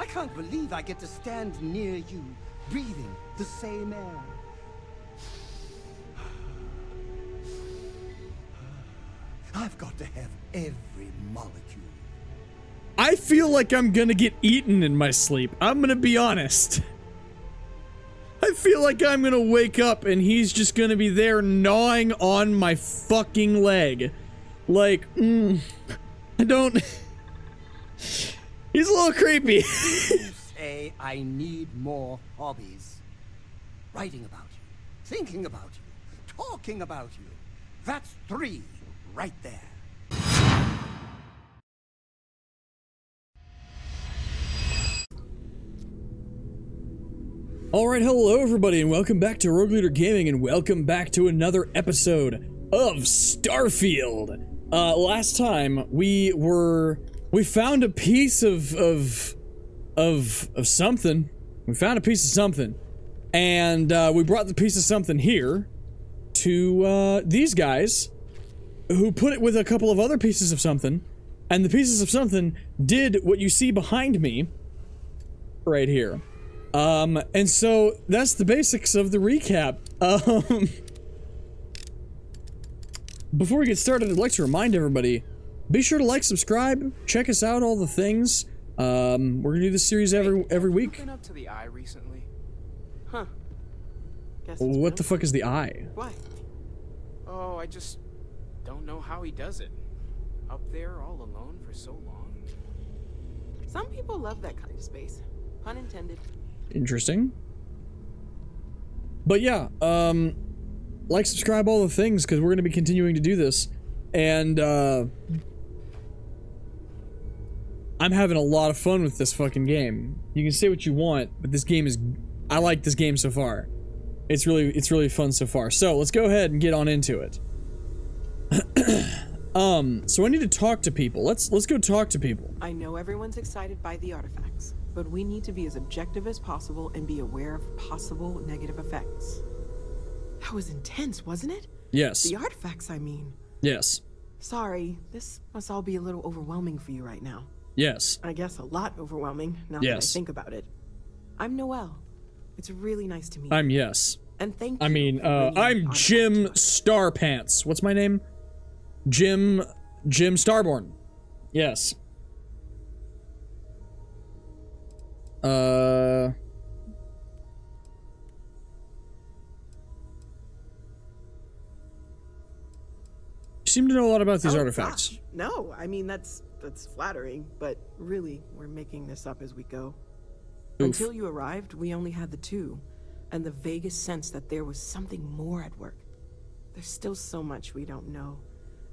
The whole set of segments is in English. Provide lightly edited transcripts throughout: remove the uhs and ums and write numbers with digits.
I can't believe I get to stand near you, breathing the same air. I've got to have every molecule. I feel like I'm gonna get eaten in my sleep. I'm gonna be honest. I feel like I'm gonna wake up and he's just gonna be there gnawing on my fucking leg. Like, I don't... He's a little creepy. You say I need more hobbies. Writing about you, thinking about you, talking about you. That's 3 right there. Alright, hello everybody and welcome back to Rogue Leader Gaming and welcome back to another episode of Starfield. Last time we found a piece of something. We found a piece of something. And we brought the piece of something here to these guys who put it with a couple of other pieces of something. And the pieces of something did what you see behind me right here. And so that's the basics of the recap. Before we get started, I'd like to remind everybody, be sure to like, subscribe, check us out, all the things. We're gonna do this series every week. Been up to the eye recently? Huh. What the fuck is the eye? What? Oh, I just don't know how he does it. Up there all alone for so long. Some people love that kind of space. Pun intended. Interesting. But yeah, like, subscribe, all the things, because we're going to be continuing to do this. And, I'm having a lot of fun with this fucking game. You can say what you want, but this game is... I like this game so far. It's really fun so far. So, let's go ahead and get on into it. So I need to talk to people. Let's go talk to people. I know everyone's excited by the artifacts, but we need to be as objective as possible and be aware of possible negative effects. That was intense, wasn't it? Yes. The artifacts, I mean. Yes. Sorry, this must all be a little overwhelming for you right now. Yes. I guess a lot overwhelming, now that I think about it. I'm Noelle. It's really nice to meet you. I'm Yes. And thank you. I mean, I'm Jim Starpants. What's my name? Jim Starborn. Yes. You seem to know a lot about these artifacts. Gosh. No, I mean, that's flattering, but really, we're making this up as we go. Oof. Until you arrived, we only had the 2, and the vaguest sense that there was something more at work. There's still so much we don't know,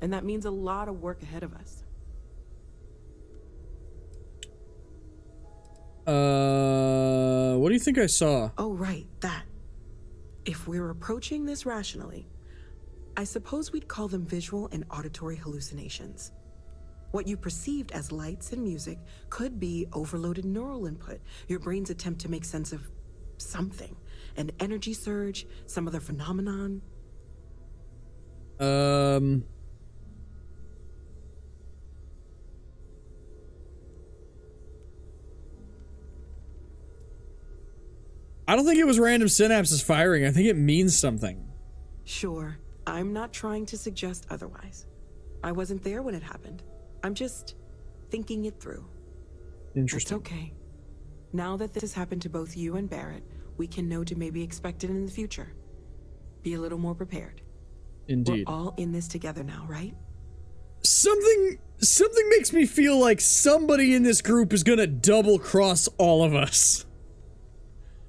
and that means a lot of work ahead of us. What do you think I saw? Oh, right, that. If we're approaching this rationally, I suppose we'd call them visual and auditory hallucinations. What you perceived as lights and music could be overloaded neural input, your brain's attempt to make sense of something, an energy surge, some other phenomenon. I don't think it was random synapses firing. I think it means something. Sure, I'm not trying to suggest otherwise. I wasn't there when it happened. I'm just thinking it through. Interesting. It's okay. Now that this has happened to both you and Barrett, we can know to maybe expect it in the future. Be a little more prepared. Indeed. We're all in this together now, right? Something makes me feel like somebody in this group is gonna double cross all of us.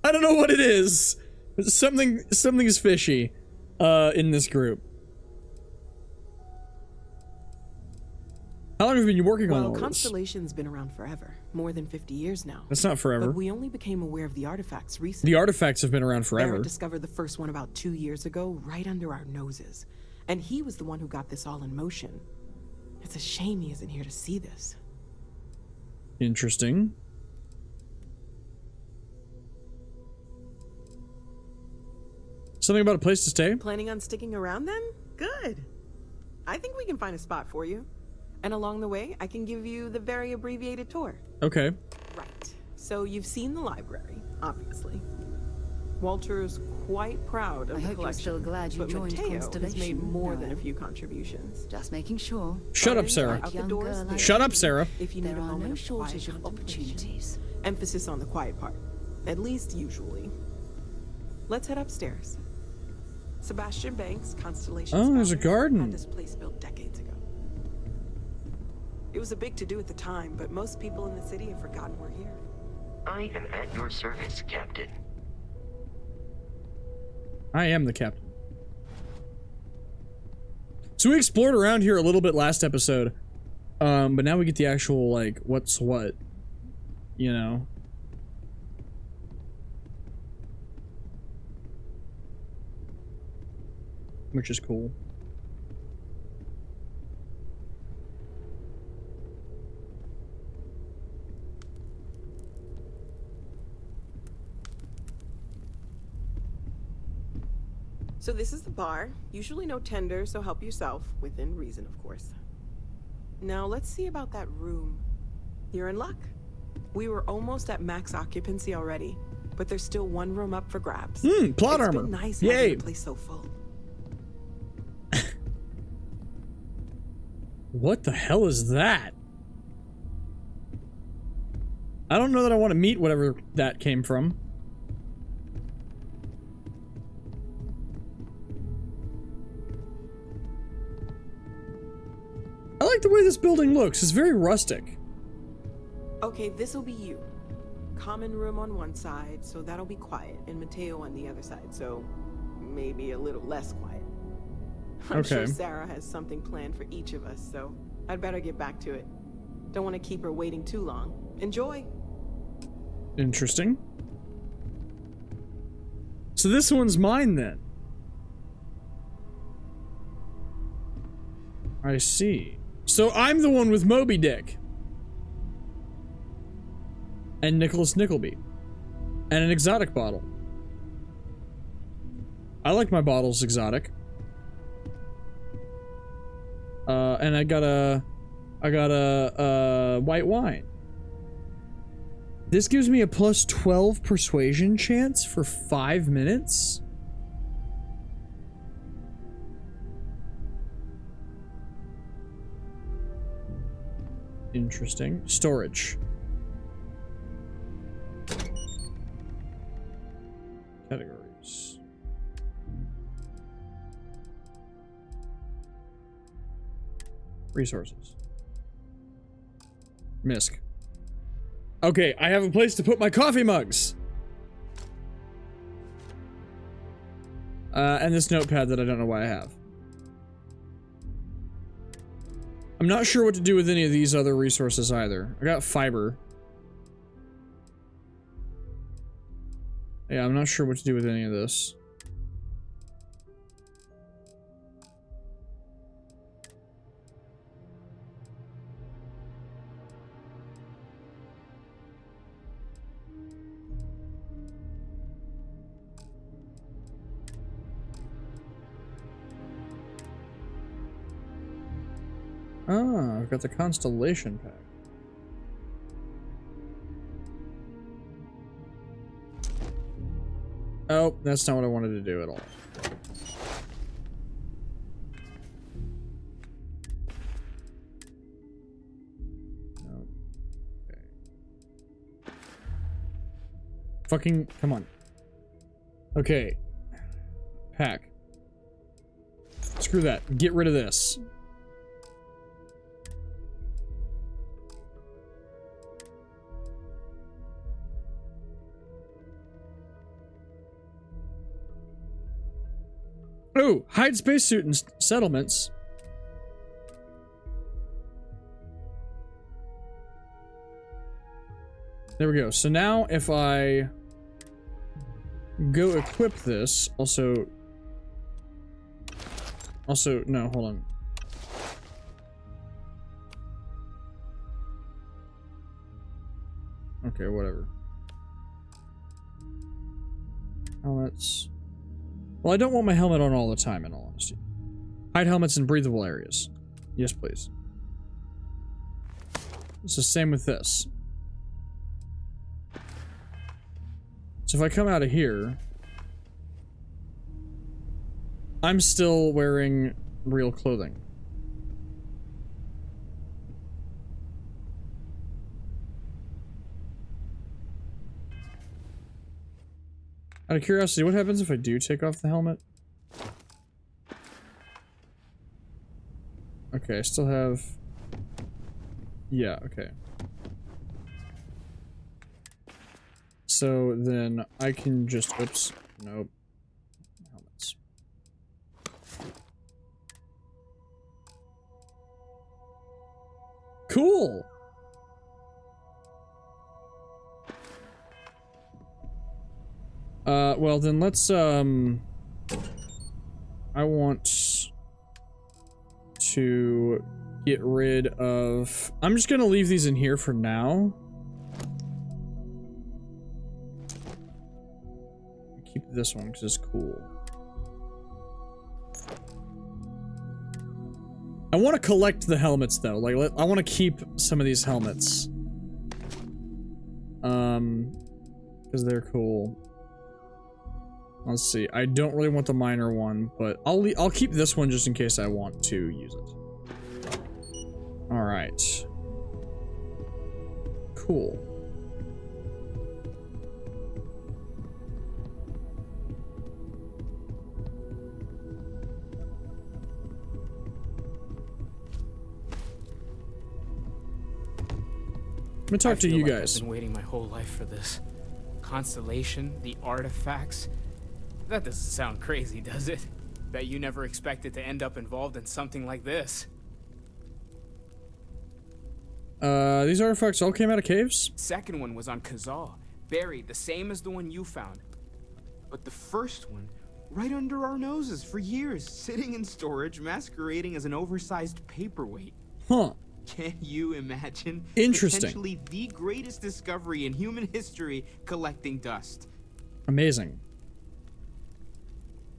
I don't know what it is. Something's fishy, in this group. How long have you been working on all this? Constellation's been around forever, more than 50 years now. That's not forever. But we only became aware of the artifacts recently. The artifacts have been around forever. Barrett discovered the first one about 2 years ago, right under our noses. And he was the one who got this all in motion. It's a shame he isn't here to see this. Interesting. Something about a place to stay? Planning on sticking around then? Good. I think we can find a spot for you. And along the way, I can give you the very abbreviated tour. Okay. Right. So you've seen the library, obviously. Walter's quite proud of I the hope you're collection. still glad you but joined Mateo has Constellation. made more than a No. few contributions. Just making sure. Shut up, Gardens Sarah. are out the Young doors girl near like Shut up, you Sarah. If you need There a are moment no of quiet shortage of contemplation. opportunities. Emphasis on the quiet part. At least usually. Let's head upstairs. Sebastian Banks, Constellation. Oh, there's a garden. Had this place built decades ago. It was a big to-do at the time, but most people in the city have forgotten we're here. I am at your service, Captain. I am the captain. So we explored around here a little bit last episode. But now we get the actual, like, what's what. You know? Which is cool. So this is the bar. Usually no tender, so help yourself. Within reason, of course. Now let's see about that room. You're in luck. We were almost at max occupancy already, but there's still one room up for grabs. Plot It's armor. been nice Yay. having the place so full. What the hell is that? I don't know that I want to meet whatever that came from. I like the way this building looks. It's very rustic. Okay, this'll be you. Common room on one side, so that'll be quiet, and Mateo on the other side, so maybe a little less quiet. I'm sure Okay. Sarah has something planned for each of us, so I'd better get back to it. Don't want to keep her waiting too long. Enjoy! Interesting. So this one's mine then. I see. So I'm the one with Moby Dick. And Nicholas Nickleby. And an exotic bottle. I like my bottles exotic. And I got a white wine. This gives me a plus 12 persuasion chance for 5 minutes. Interesting. Storage. Categories. Resources. Misk. Okay, I have a place to put my coffee mugs. And this notepad that I don't know why I have. I'm not sure what to do with any of these other resources either. I got fiber. Yeah, I'm not sure what to do with any of this. Ah, I've got the Constellation pack. Oh, that's not what I wanted to do at all. Okay. Fucking, come on. Okay. Pack. Screw that. Get rid of this. Oh, hide spacesuit and settlements. There we go. So now if I go equip this, also, no, hold on. Okay, whatever. Helmets. Well, I don't want my helmet on all the time, in all honesty. Hide helmets in breathable areas. Yes, please. It's the same with this. So if I come out of here, I'm still wearing real clothing. Out of curiosity, what happens if I do take off the helmet? Okay, I still have... Yeah, okay. So then I can just... Oops. Nope. Helmets. Cool! Well then let's, I want to get rid of... I'm just gonna leave these in here for now. Keep this one because it's cool. I want to collect the helmets though. Like, I want to keep some of these helmets. Because they're cool. Let's see. I don't really want the minor one, but I'll keep this one just in case I want to use it. All right. Cool. I'm gonna talk to you guys. I've been waiting my whole life for this. Constellation, the artifacts. That doesn't sound crazy, does it? Bet you never expected to end up involved in something like this. These artifacts all came out of caves? Second one was on Kazal, buried, the same as the one you found. But the first one, right under our noses for years, sitting in storage, masquerading as an oversized paperweight. Huh. Can you imagine? Interesting. Potentially the greatest discovery in human history, collecting dust. Amazing.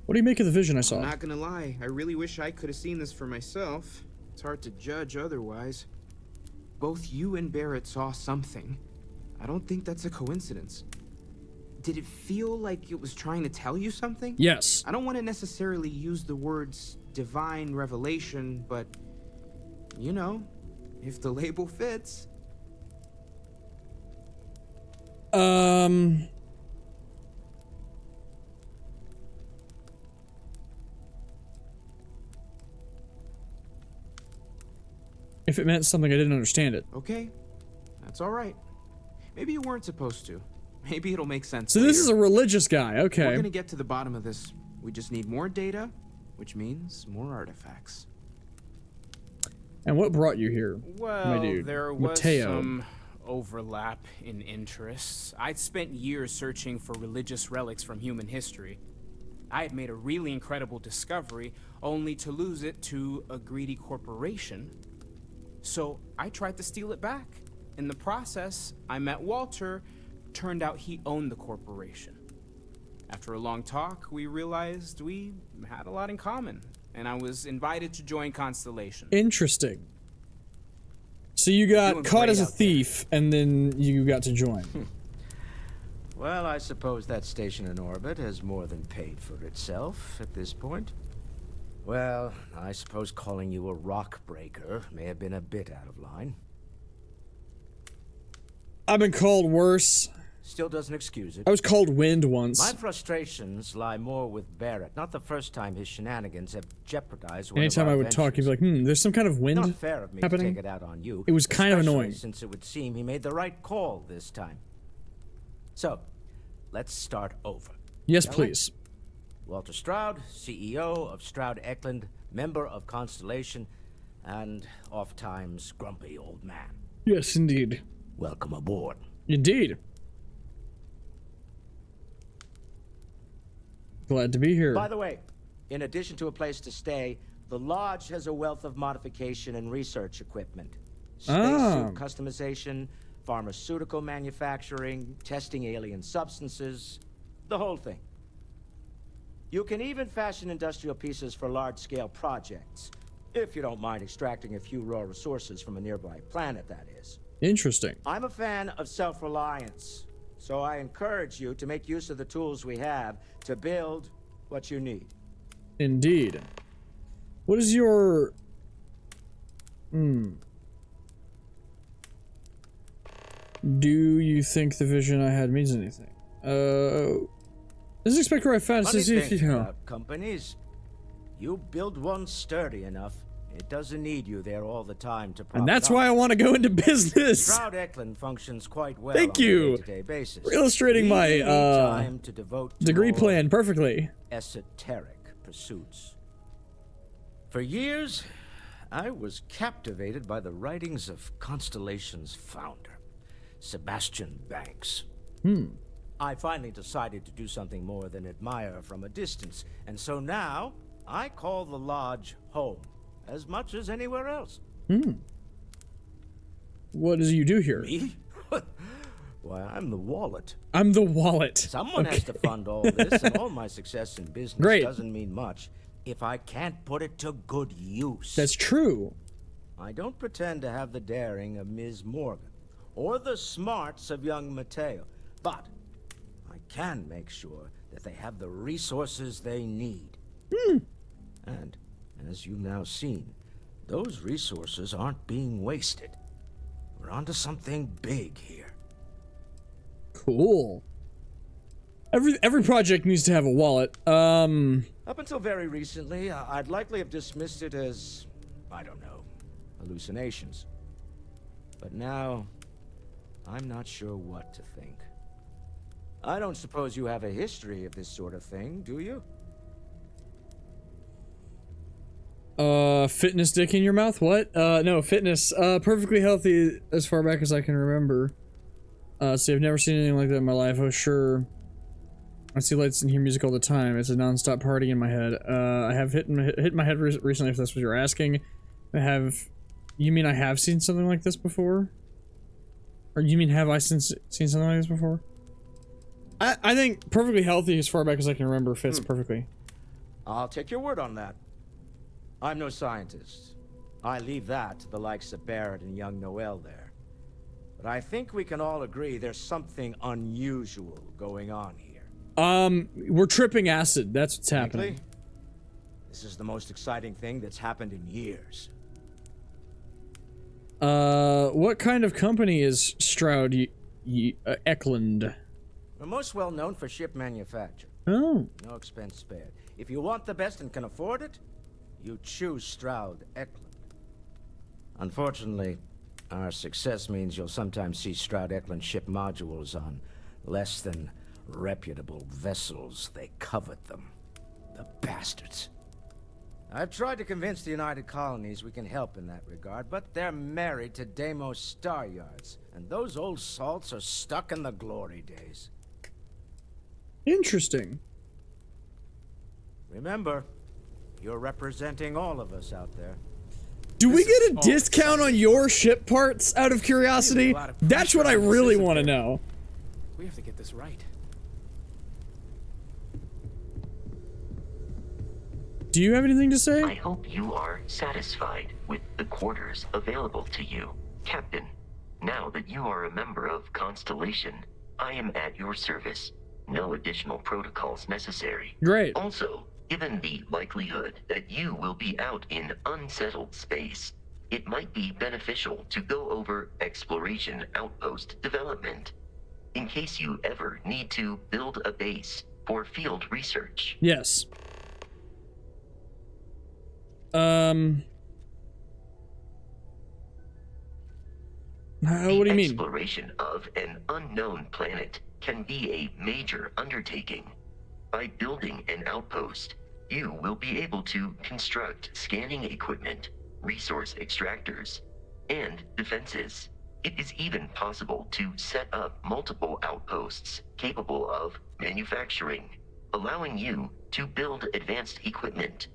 What do you make of the vision I saw? I'm not gonna lie, I really wish I could have seen this for myself. It's hard to judge otherwise. Both you and Barrett saw something. I don't think that's a coincidence. Did it feel like it was trying to tell you something? Yes. I don't want to necessarily use the words divine revelation, but you know, if the label fits. If it meant something, I didn't understand it. Okay, that's all right. Maybe you weren't supposed to. Maybe it'll make sense So later. this is a religious guy, okay. We're gonna get to the bottom of this. We just need more data, which means more artifacts. And what brought you here, Well, my dude? there was Mateo. some overlap in interests. I'd spent years searching for religious relics from human history. I had made a really incredible discovery, only to lose it to a greedy corporation. So I tried to steal it back. In the process, I met Walter. Turned out he owned the corporation. After a long talk, we realized we had a lot in common, and I was invited to join Constellation. Interesting. So you got Doing caught great as a out there. thief, and then you got to join. Well, I suppose that station in orbit has more than paid for itself at this point. Well, I suppose calling you a rock breaker may have been a bit out of line. I've been called worse. Still doesn't excuse it. I was called wind once. My frustrations lie more with Barrett. Not the first time his shenanigans have jeopardized one Anytime of I our would talk, he'd be ventures. like, there's some kind of wind Not fair of me to happening. take it out on you. It was kind of especially annoying. Since it would seem he made the right call this time. So, let's start over. Yes, Shall we? please. Walter Stroud, CEO of Stroud Eklund, member of Constellation, and oft-times grumpy old man. Yes, indeed. Welcome aboard. Indeed. Glad to be here. By the way, in addition to a place to stay, the lodge has a wealth of modification and research equipment. Spacesuit customization, pharmaceutical manufacturing, testing alien substances, the whole thing. You can even fashion industrial pieces for large-scale projects, if you don't mind extracting a few raw resources from a nearby planet, that is. Interesting. I'm a fan of self-reliance, So I encourage you to make use of the tools we have to build what you need. Indeed. What is your... Do you think the vision I had means anything? This is expect where I found Funny says thing about companies, you build one sturdy enough, it doesn't need you there all the time to prop and that's it up. why I want to go into business. Stroud Eklund functions quite well Thank on you a day-to-day basis. for illustrating We my need time to devote to degree more plan perfectly. esoteric pursuits. For years, I was captivated by the writings of Constellation's founder, Sebastian Banks. I finally decided to do something more than admire from a distance, and so now I call the lodge home as much as anywhere else. What does you do here? Me? Why, I'm the wallet. I'm the wallet. Someone has to fund all this, and all my success in business Great. doesn't mean much if I can't put it to good use. That's true. I don't pretend to have the daring of Ms. Morgan, or the smarts of young Mateo, but I can make sure that they have the resources they need. And, as you've now seen, those resources aren't being wasted. We're onto something big here. Cool. Every project needs to have a wallet. Up until very recently, I'd likely have dismissed it as, I don't know, hallucinations. But now, I'm not sure what to think. I don't suppose you have a history of this sort of thing, do you? Fitness dick in your mouth? What? No, fitness. Perfectly healthy as far back as I can remember. See, I've never seen anything like that in my life. Oh, sure. I see lights and hear music all the time. It's a non-stop party in my head. I have hit my head recently, if that's what you're asking. You mean I have seen something like this before? Or you mean have I seen something like this before? I think perfectly healthy as far back as I can remember fits perfectly. I'll take your word on that. I'm no scientist. I leave that to the likes of Barrett and young Noel there. But I think we can all agree there's something unusual going on here. We're tripping acid. That's what's happening. Frankly, this is the most exciting thing that's happened in years. What kind of company is Stroud Eklund? We're most well known for ship manufacture. Oh. No expense spared. If you want the best and can afford it, you choose Stroud Eklund. Unfortunately, our success means you'll sometimes see Stroud Eklund ship modules on less than reputable vessels. They covet them. The bastards. I've tried to convince the United Colonies we can help in that regard, but they're married to Deimos Star Yards, and those old salts are stuck in the glory days. Interesting. Remember, you're representing all of us out there. Do we get a discount on your ship parts out of curiosity? That's what I really want to know. We have to get this right. Do you have anything to say? I hope you are satisfied with the quarters available to you, Captain. Now that you are a member of Constellation, I am at your service. No additional protocols necessary. Great. Also, given the likelihood that you will be out in unsettled space, it might be beneficial to go over exploration outpost development, in case you ever need to build a base for field research. Yes. What do you mean? Exploration of an unknown planet can be a major undertaking. By building an outpost, you will be able to construct scanning equipment, resource extractors, and defenses. It is even possible to set up multiple outposts capable of manufacturing, allowing you to build advanced equipment.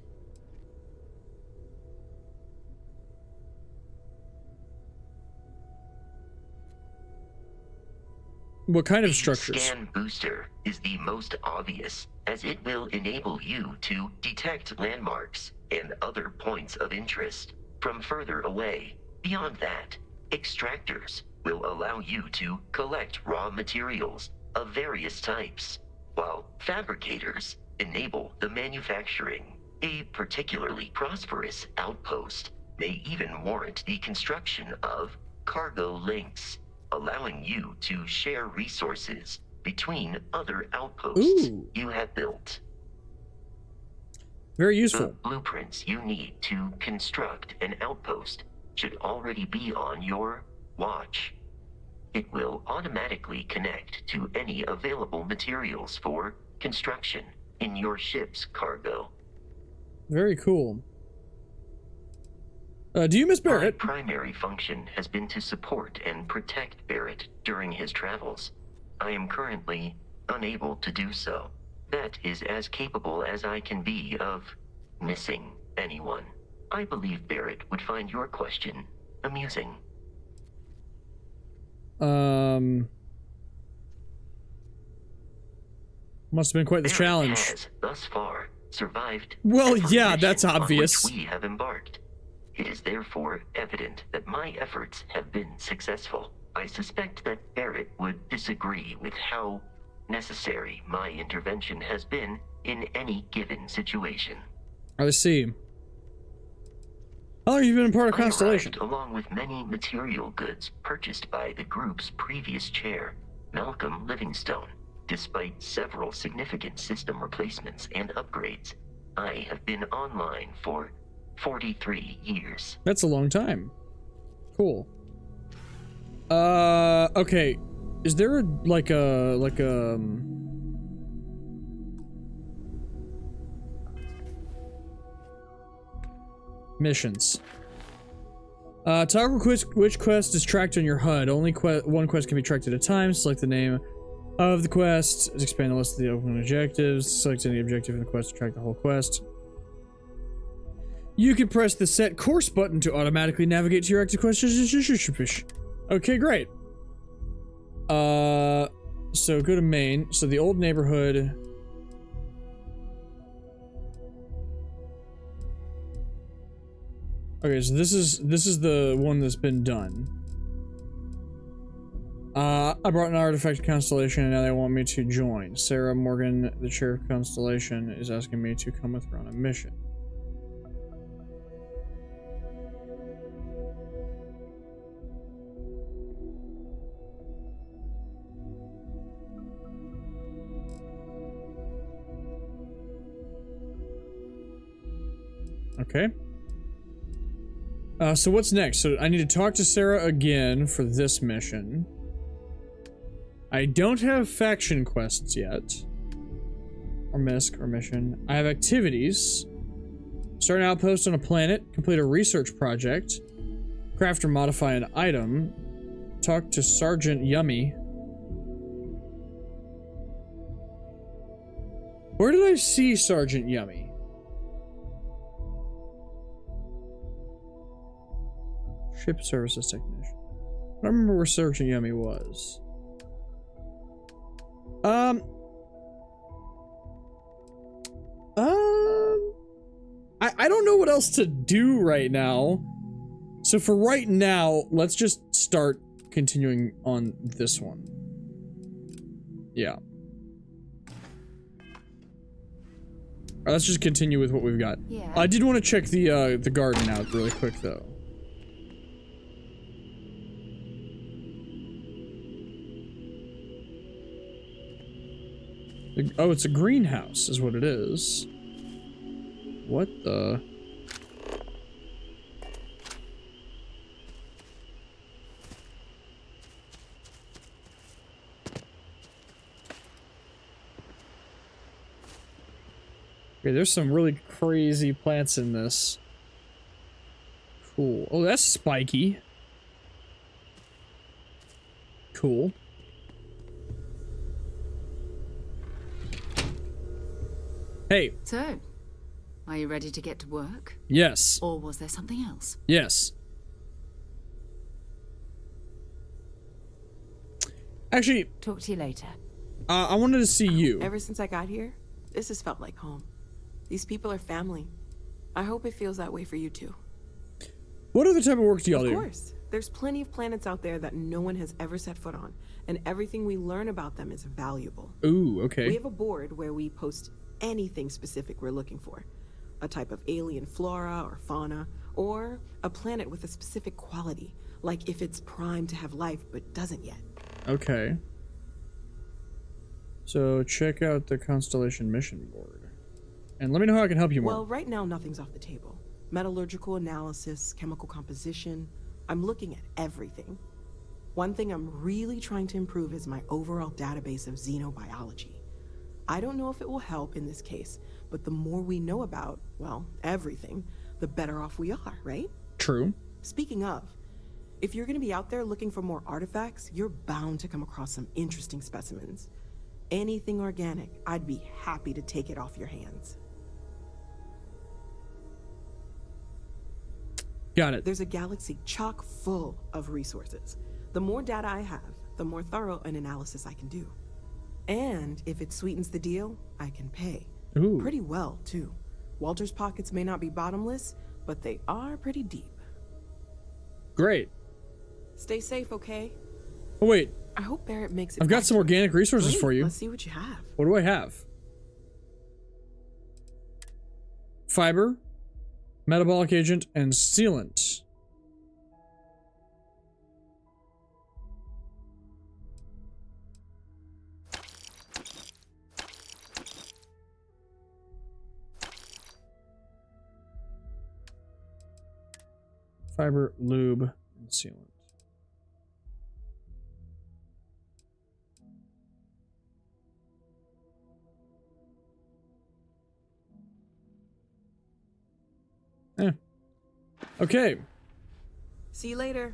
What kind of The structures? Scan booster is the most obvious, as it will enable you to detect landmarks and other points of interest from further away. Beyond that, extractors will allow you to collect raw materials of various types, while fabricators enable the manufacturing. A particularly prosperous outpost may even warrant the construction of cargo links, allowing you to share resources between other outposts you have built. Very The useful. blueprints you need to construct an outpost should already be on your watch. It will automatically connect to any available materials for construction in your ship's cargo. Very cool. Do you miss Barrett? My primary function has been to support and protect Barrett during his travels. I am currently unable to do so. That is as capable as I can be of missing anyone. I believe Barrett would find your question amusing. Must have been quite the Barrett challenge. has, thus far, survived Well, every yeah, mission that's on obvious. which we have embarked. It is therefore evident that my efforts have been successful. I suspect that Barrett would disagree with how necessary my intervention has been in any given situation. I see. How long have you been a part of I Constellation? arrived along with many material goods purchased by the group's previous chair, Malcolm Livingstone. Despite several significant system replacements and upgrades, I have been online for 43 years. That's a long time. Cool. Okay. Is there missions? Toggle which quest is tracked on your HUD. Only one quest can be tracked at a time. Select the name of the quest. Expand the list of the open objectives. Select any objective in the quest to track the whole quest. You can press the set course button to automatically navigate to your active quest. Okay, great. So go to main. So the old neighborhood. Okay, so this is the one that's been done. I brought an artifact to Constellation and now they want me to join. Sarah Morgan, the chair of Constellation, is asking me to come with her on a mission. Okay. So what's next? So I need to talk to Sarah again for this mission. I don't have faction quests yet. Or misc or mission. I have activities. Start an outpost on a planet. Complete a research project. Craft or modify an item. Talk to Sergeant Yummy. Where did I see Sergeant Yummy? Ship services technician. I don't remember where Sergeant Yummy was. I don't know what else to do right now. So for right now, let's just start continuing on this one. Yeah. All right, let's just continue with what we've got. Yeah. I did want to check the garden out really quick though. Oh, it's a greenhouse is what it is. What the? Okay, there's some really crazy plants in this. Cool. Oh, that's spiky. Cool. Hey. So, are you ready to get to work? Yes. Or was there something else? Yes. Actually, Talk to you later. I wanted to see you. Ever since I got here, this has felt like home. These people are family. I hope it feels that way for you too. What other type of work do y'all do? Of course. There's plenty of planets out there that no one has ever set foot on, and everything we learn about them is valuable. Ooh, okay. We have a board where we post anything specific we're looking for. A type of alien flora or fauna, or a planet with a specific quality, like if it's primed to have life but doesn't yet. Okay. So check out the Constellation mission board. And let me know how I can help you more. Well, right now nothing's off the table. Metallurgical analysis, chemical composition. I'm looking at everything. One thing I'm really trying to improve is my overall database of xenobiology. I don't know if it will help in this case, but the more we know about, well, everything, the better off we are, right? True. Speaking of, if you're going to be out there looking for more artifacts, you're bound to come across some interesting specimens. Anything organic, I'd be happy to take it off your hands. Got it. There's a galaxy chock full of resources. The more data I have, the more thorough an analysis I can do. And if it sweetens the deal, I can pay. Ooh. Pretty well, too. Walter's pockets may not be bottomless, but they are pretty deep. Great. Stay safe, okay? Oh, wait. I hope Barrett makes it. I've got back some to- organic resources Great, for you. Let's see what you have. What do I have? Fiber, metabolic agent, and sealant. Fiber, lube, and sealant. Okay. See you later.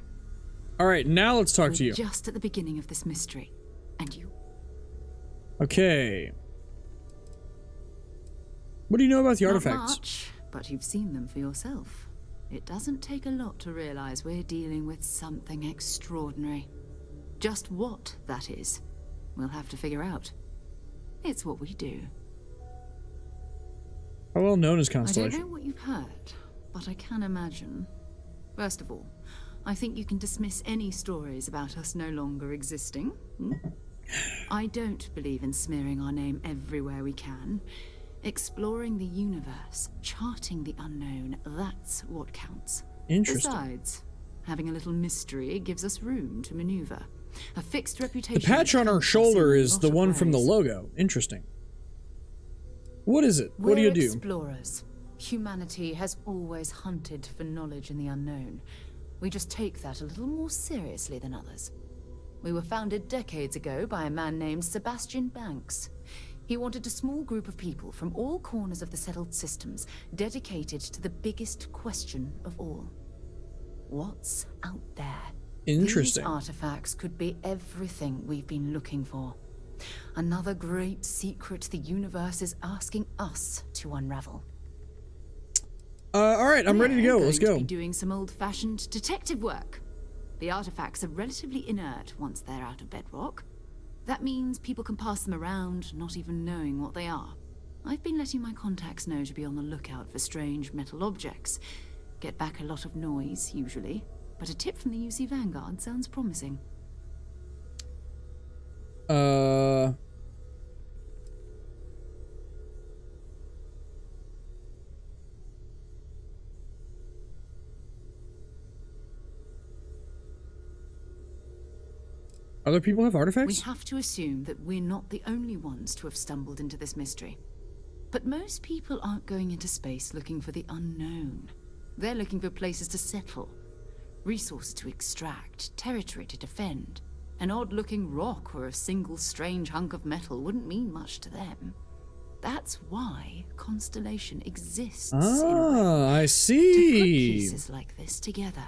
All right, now let's talk to We're you. just at the beginning of this mystery. And you? Okay. What do you know about the Not artifacts? much, but you've seen them for yourself. It doesn't take a lot to realize we're dealing with something extraordinary. Just what that is, we'll have to figure out. It's what we do. How well known is I don't Constellation? know what you've heard, but I can imagine. First of all, I think you can dismiss any stories about us no longer existing. I don't believe in smearing our name everywhere we can. Exploring the universe, charting the unknown, that's what counts. Interesting. Besides, having a little mystery gives us room to maneuver. A fixed reputation. The patch on our defends us shoulder in a is lot the of one from the ways. logo. Interesting. What is it? What do you We're do? explorers. Humanity has always hunted for knowledge in the unknown. We just take that a little more seriously than others. We were founded decades ago by a man named Sebastian Banks. He wanted a small group of people from all corners of the settled systems dedicated to the biggest question of all. What's out there? Interesting. These artifacts could be everything we've been looking for. Another great secret the universe is asking us to unravel. All right, I'm ready to go. We're Let's going go. to be doing some old-fashioned detective work. The artifacts are relatively inert once they're out of bedrock. That means people can pass them around, not even knowing what they are. I've been letting my contacts know to be on the lookout for strange metal objects. Get back a lot of noise, usually. But a tip from the UC Vanguard sounds promising. Other people have We artifacts? have to assume that we're not the only ones to have stumbled into this mystery. But most people aren't going into space looking for the unknown. They're looking for places to settle, resources to extract, territory to defend. An odd-looking rock or a single strange hunk of metal wouldn't mean much to them. That's why Constellation exists in a way. Ah, I To put see. pieces like this together.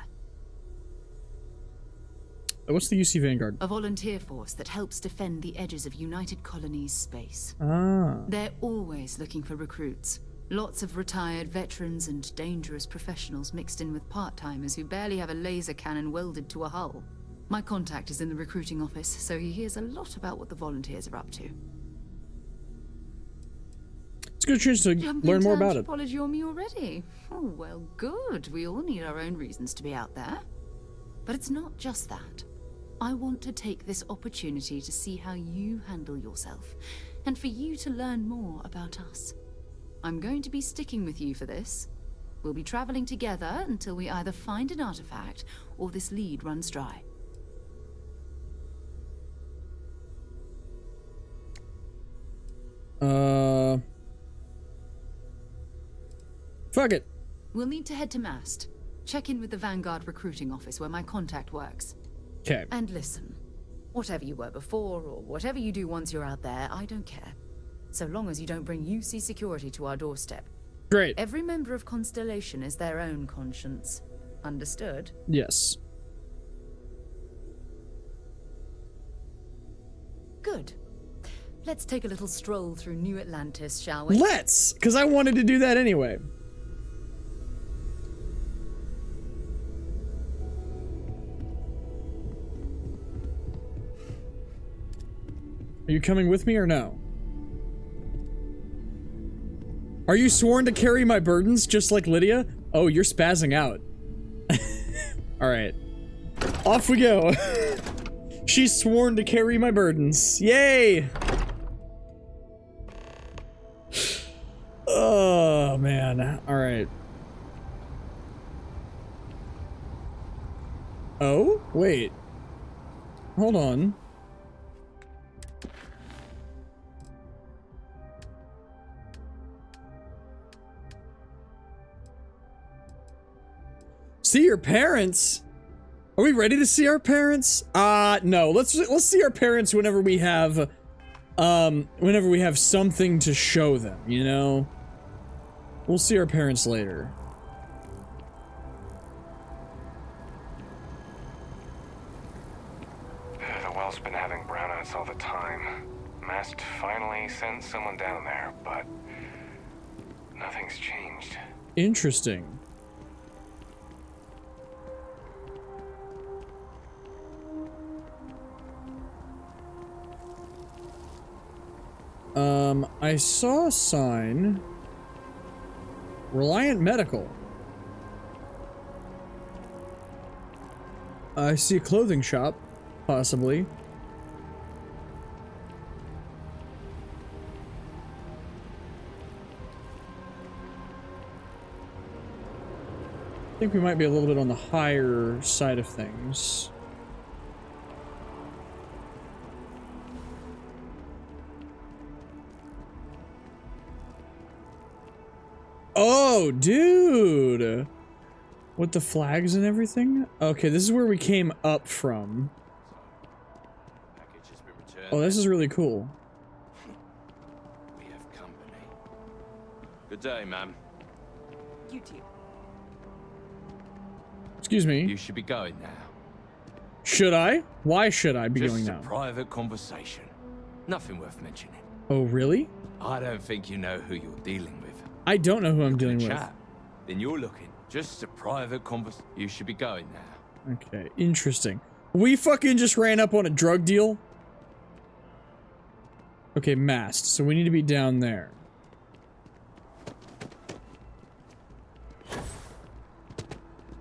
What's the UC Vanguard? A volunteer force that helps defend the edges of United Colonies space. Ah. They're always looking for recruits. Lots of retired veterans and dangerous professionals mixed in with part-timers who barely have a laser cannon welded to a hull. My contact is in the recruiting office, so he hears a lot about what the volunteers are up to. It's a good chance to Jumping learn more to about it. anthropology on me already? Oh, well, good. We all need our own reasons to be out there. But it's not just that. I want to take this opportunity to see how you handle yourself, and for you to learn more about us. I'm going to be sticking with you for this. We'll be traveling together until we either find an artifact or this lead runs dry. Fuck it. We'll need to head to Mast. Check in with the Vanguard recruiting office where my contact works. Okay. And listen, whatever you were before or whatever you do once you're out there, I don't care. So long as you don't bring UC security to our doorstep. Great. Every member of Constellation is their own conscience. Understood? Yes. Good. Let's take a little stroll through New Atlantis, shall we? Let's! Because I wanted to do that anyway. Are you coming with me or no? Are you sworn to carry my burdens just like Lydia? Oh, you're spazzing out. Alright. Off we go. She's sworn to carry my burdens. Yay! Oh, man. Alright. Oh? Wait. Hold on. See your parents? Are we ready to see our parents? No. Let's see our parents whenever we have something to show them, you know? We'll see our parents later. The well's been having brownouts all the time. Mast finally sent someone down there, but nothing's changed. Interesting. I saw a sign. Reliant Medical. I see a clothing shop, possibly. I think we might be a little bit on the higher side of things. Oh, dude! With the flags and everything? Okay, this is where we came up from. Package has been returned. Oh, this is really cool. We have company. Good day, ma'am. You too. Excuse me. You should be going now. Should I? Why should I be Just going a now? private conversation. Nothing worth mentioning. Oh, really? I don't think you know who you're dealing with. I don't know who I'm dealing with. Chat. Then you're looking. Just a private conversation. You should be going now. Okay, interesting. We fucking just ran up on a drug deal. Okay, Mast. So we need to be down there.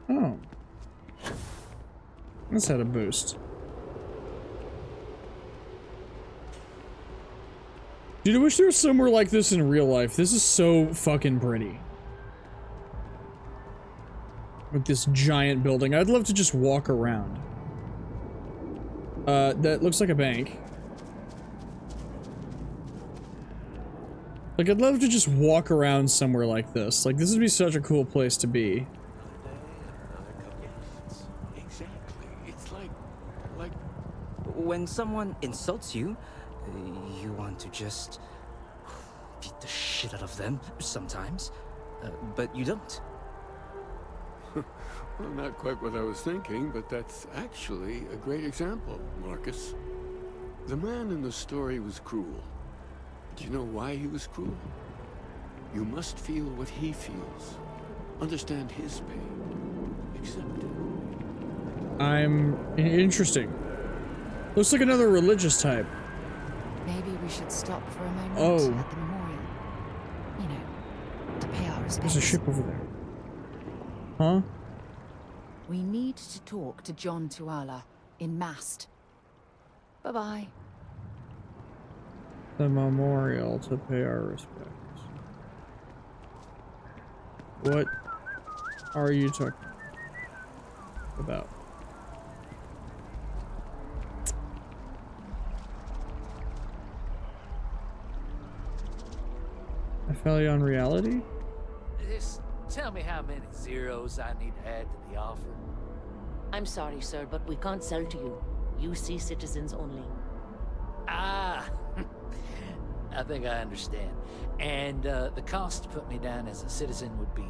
Oh. This had a boost. Dude, I wish there was somewhere like this in real life. This is so fucking pretty. With this giant building. I'd love to just walk around. That looks like a bank. Like, I'd love to just walk around somewhere like this. Like, this would be such a cool place to be. Exactly. It's like when someone insults you, you want to just beat the shit out of them sometimes, but you don't. Well, not quite what I was thinking, but that's actually a great example, Marcus. The man in the story was cruel. Do you know why he was cruel? You must feel what he feels. Understand his pain. Accept it. Interesting. Looks like another religious type. Maybe we should stop for a moment Oh. at the memorial. You know, to pay our respects. There's a ship over there. Huh? We need to talk to John Tuala in Mast. Bye-bye. The memorial to pay our respects. What are you talking about? I fell on reality? Just tell me how many zeros I need to add to the offer. I'm sorry, sir, but we can't sell to you. UC citizens only. Ah, I think I understand. And the cost to put me down as a citizen would be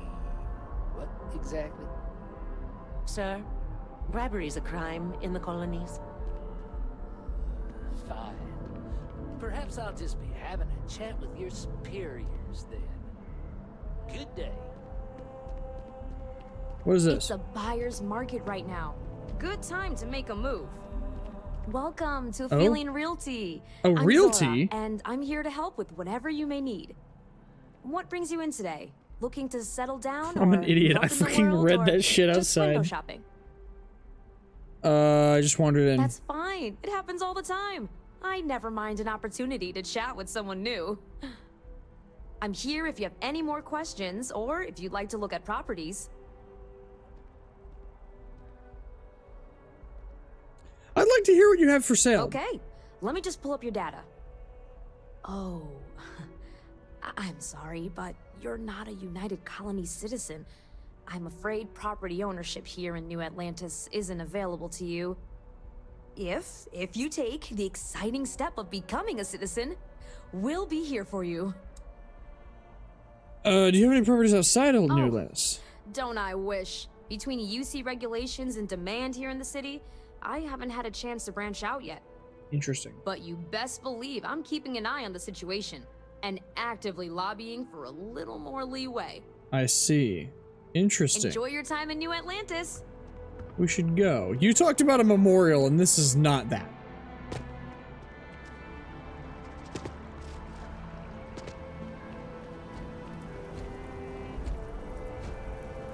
what exactly? Sir, bribery is a crime in the colonies. Fine. Perhaps I'll just be having a chat with your superiors then. Good day. What is this? It's a buyer's market right now. Good time to make a move. Welcome to Feeling Realty. A I'm realty? Zora, and I'm here to help with whatever you may need. What brings you in today? Looking to settle down? I'm or an idiot. I love in the fucking world, read or that shit just window outside. shopping? I just wandered in. That's fine. It happens all the time. I never mind an opportunity to chat with someone new. I'm here if you have any more questions, or if you'd like to look at properties. I'd like to hear what you have for sale. Okay, let me just pull up your data. Oh, I'm sorry, but you're not a United Colony citizen. I'm afraid property ownership here in New Atlantis isn't available to you. If you take the exciting step of becoming a citizen, we'll be here for you. Do you have any properties outside of New Atlantis? Don't I wish. Between UC regulations and demand here in the city, I haven't had a chance to branch out yet. Interesting. But you best believe I'm keeping an eye on the situation and actively lobbying for a little more leeway. I see. Interesting. Enjoy your time in New Atlantis. We should go. You talked about a memorial, and this is not that.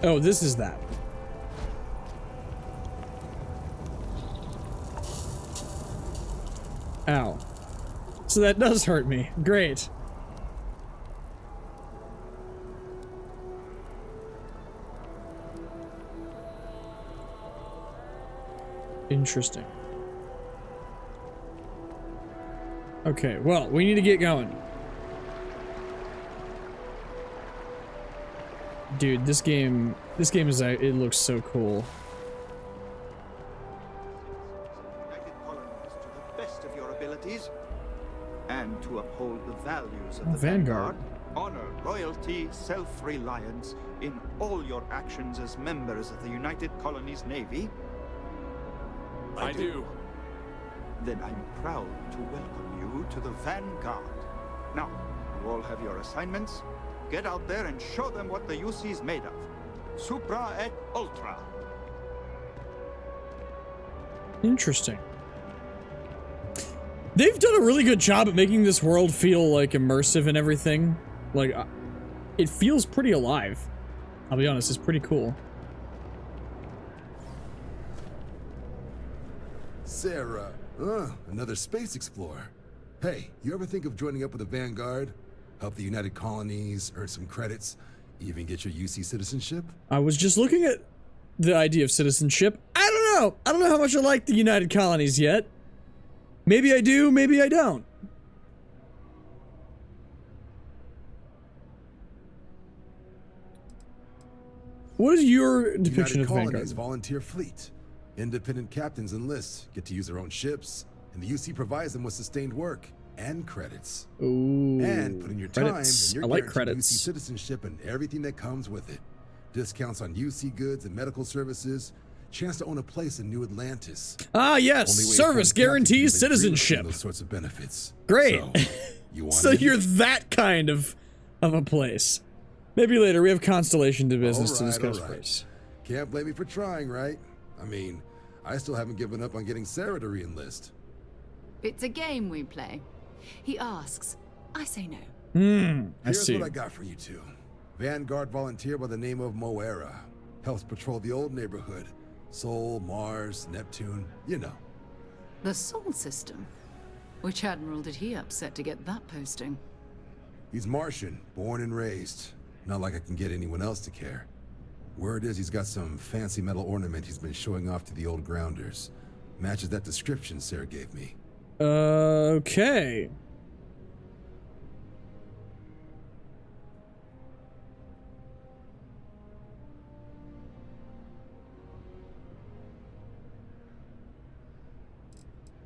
Oh, this is that. Ow. So that does hurt me. Great. Interesting. Okay, well, we need to get going. Dude, this game is, it looks so cool. United Colonies to the best of your abilities, and to uphold the values of the Vanguard, honor loyalty, self-reliance in all your actions as members of the United Colonies Navy. I do. Then I'm proud to welcome you to the Vanguard. Now, you all have your assignments. Get out there and show them what the UC's made of. Supra et Ultra. Interesting. They've done a really good job at making this world feel like immersive and everything. Like, it feels pretty alive. I'll be honest, it's pretty cool. Sarah, another space explorer. Hey, you ever think of joining up with the Vanguard? Help the United Colonies, earn some credits, even get your UC citizenship? I was just looking at the idea of citizenship. I don't know. I don't know how much I like the United Colonies yet. Maybe I do, maybe I don't. What is your depiction United of the Vanguard? Colonies volunteer fleet. Independent captains enlist, get to use their own ships, and the UC provides them with sustained work and credits. Ooh, and put in your credits. time, and I you're like guaranteed credits. UC citizenship and everything that comes with it. Discounts on UC goods and medical services. Chance to own a place in New Atlantis. Ah, yes. Only way Service to find captains guarantees is they dream of citizenship. those sorts of benefits. Great. So, you want So in? you're that kind of a place. Maybe later. We have Constellation to business to discuss first. Can't blame me for trying, right? I mean, I still haven't given up on getting Sarah to re-enlist. It's a game we play. He asks, I say no. I see. Here's what I got for you two. Vanguard volunteer by the name of Moera. Helps patrol the old neighborhood. Sol, Mars, Neptune, you know. The Sol system? Which admiral did he upset to get that posting? He's Martian, born and raised. Not like I can get anyone else to care. Word is he's got some fancy metal ornament he's been showing off to the old grounders. Matches that description Sarah gave me. Okay.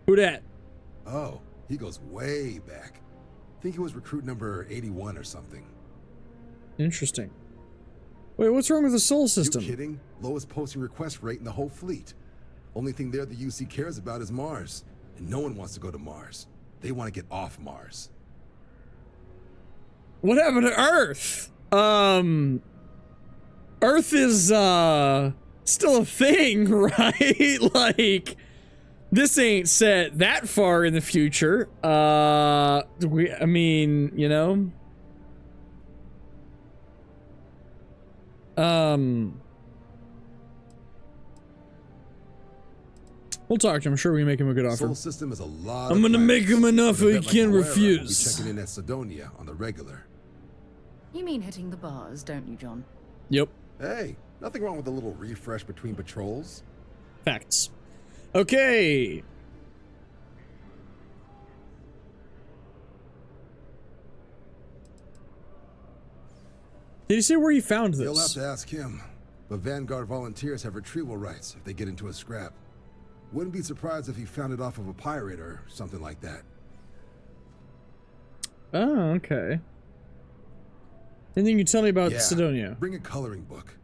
Who dat? Oh, he goes way back. Think he was recruit number 81 or something. Interesting. Wait, what's wrong with the Sol system? You kidding? Lowest posting request rate in the whole fleet. Only thing there the UC cares about is Mars. And no one wants to go to Mars. They want to get off Mars. What happened to Earth? Earth is, still a thing, right? Like, this ain't set that far in the future. I mean, you know? We'll talk to him. I'm sure we can make him a good offer. Sol system is a lot. I'm gonna make him an offer he can't We'll refuse. be checking in at Sidonia on the regular. You mean hitting the bars, don't you, John? Yep. Hey, nothing wrong with a little refresh between patrols. Facts. Okay. Did he say where he found this? You'll have to ask him. But Vanguard volunteers have retrieval rights if they get into a scrap. Wouldn't be surprised if he found it off of a pirate or something like that. Oh, okay. Anything you tell me about Sidonia? Bring a coloring book.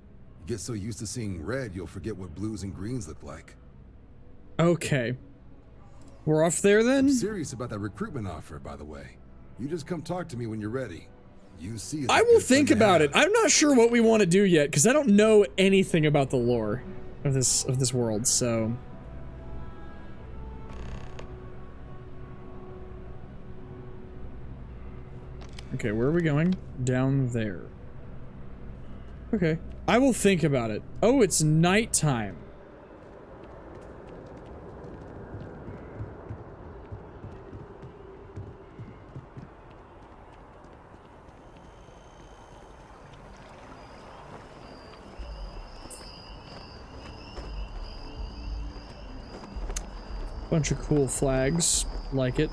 You get so used to seeing red, you'll forget what blues and greens look like. Okay. We're off there then? I'm serious about that recruitment offer, by the way. You just come talk to me when you're ready. You see. I will think about it. I'm not sure what we want to do yet because I don't know anything about the lore of this world, so. Okay, where are we going? Down there. Okay. I will think about it. Oh, it's nighttime. Bunch of cool flags. Like it.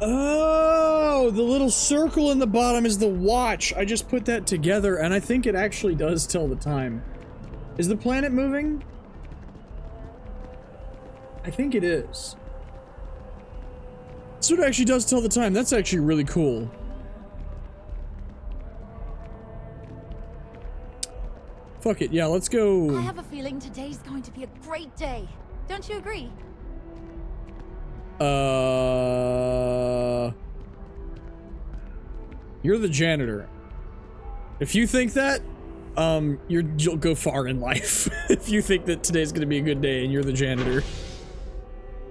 Oh, the little circle in the bottom is the watch. I just put that together, and I think it actually does tell the time. Is the planet moving? I think it is. So it actually does tell the time. That's actually really cool. Fuck it, yeah, let's go. I have a feeling today's going to be a great day. Don't you agree? You're the janitor. If you think that, you'll go far in life. If you think that today's gonna be a good day and you're the janitor.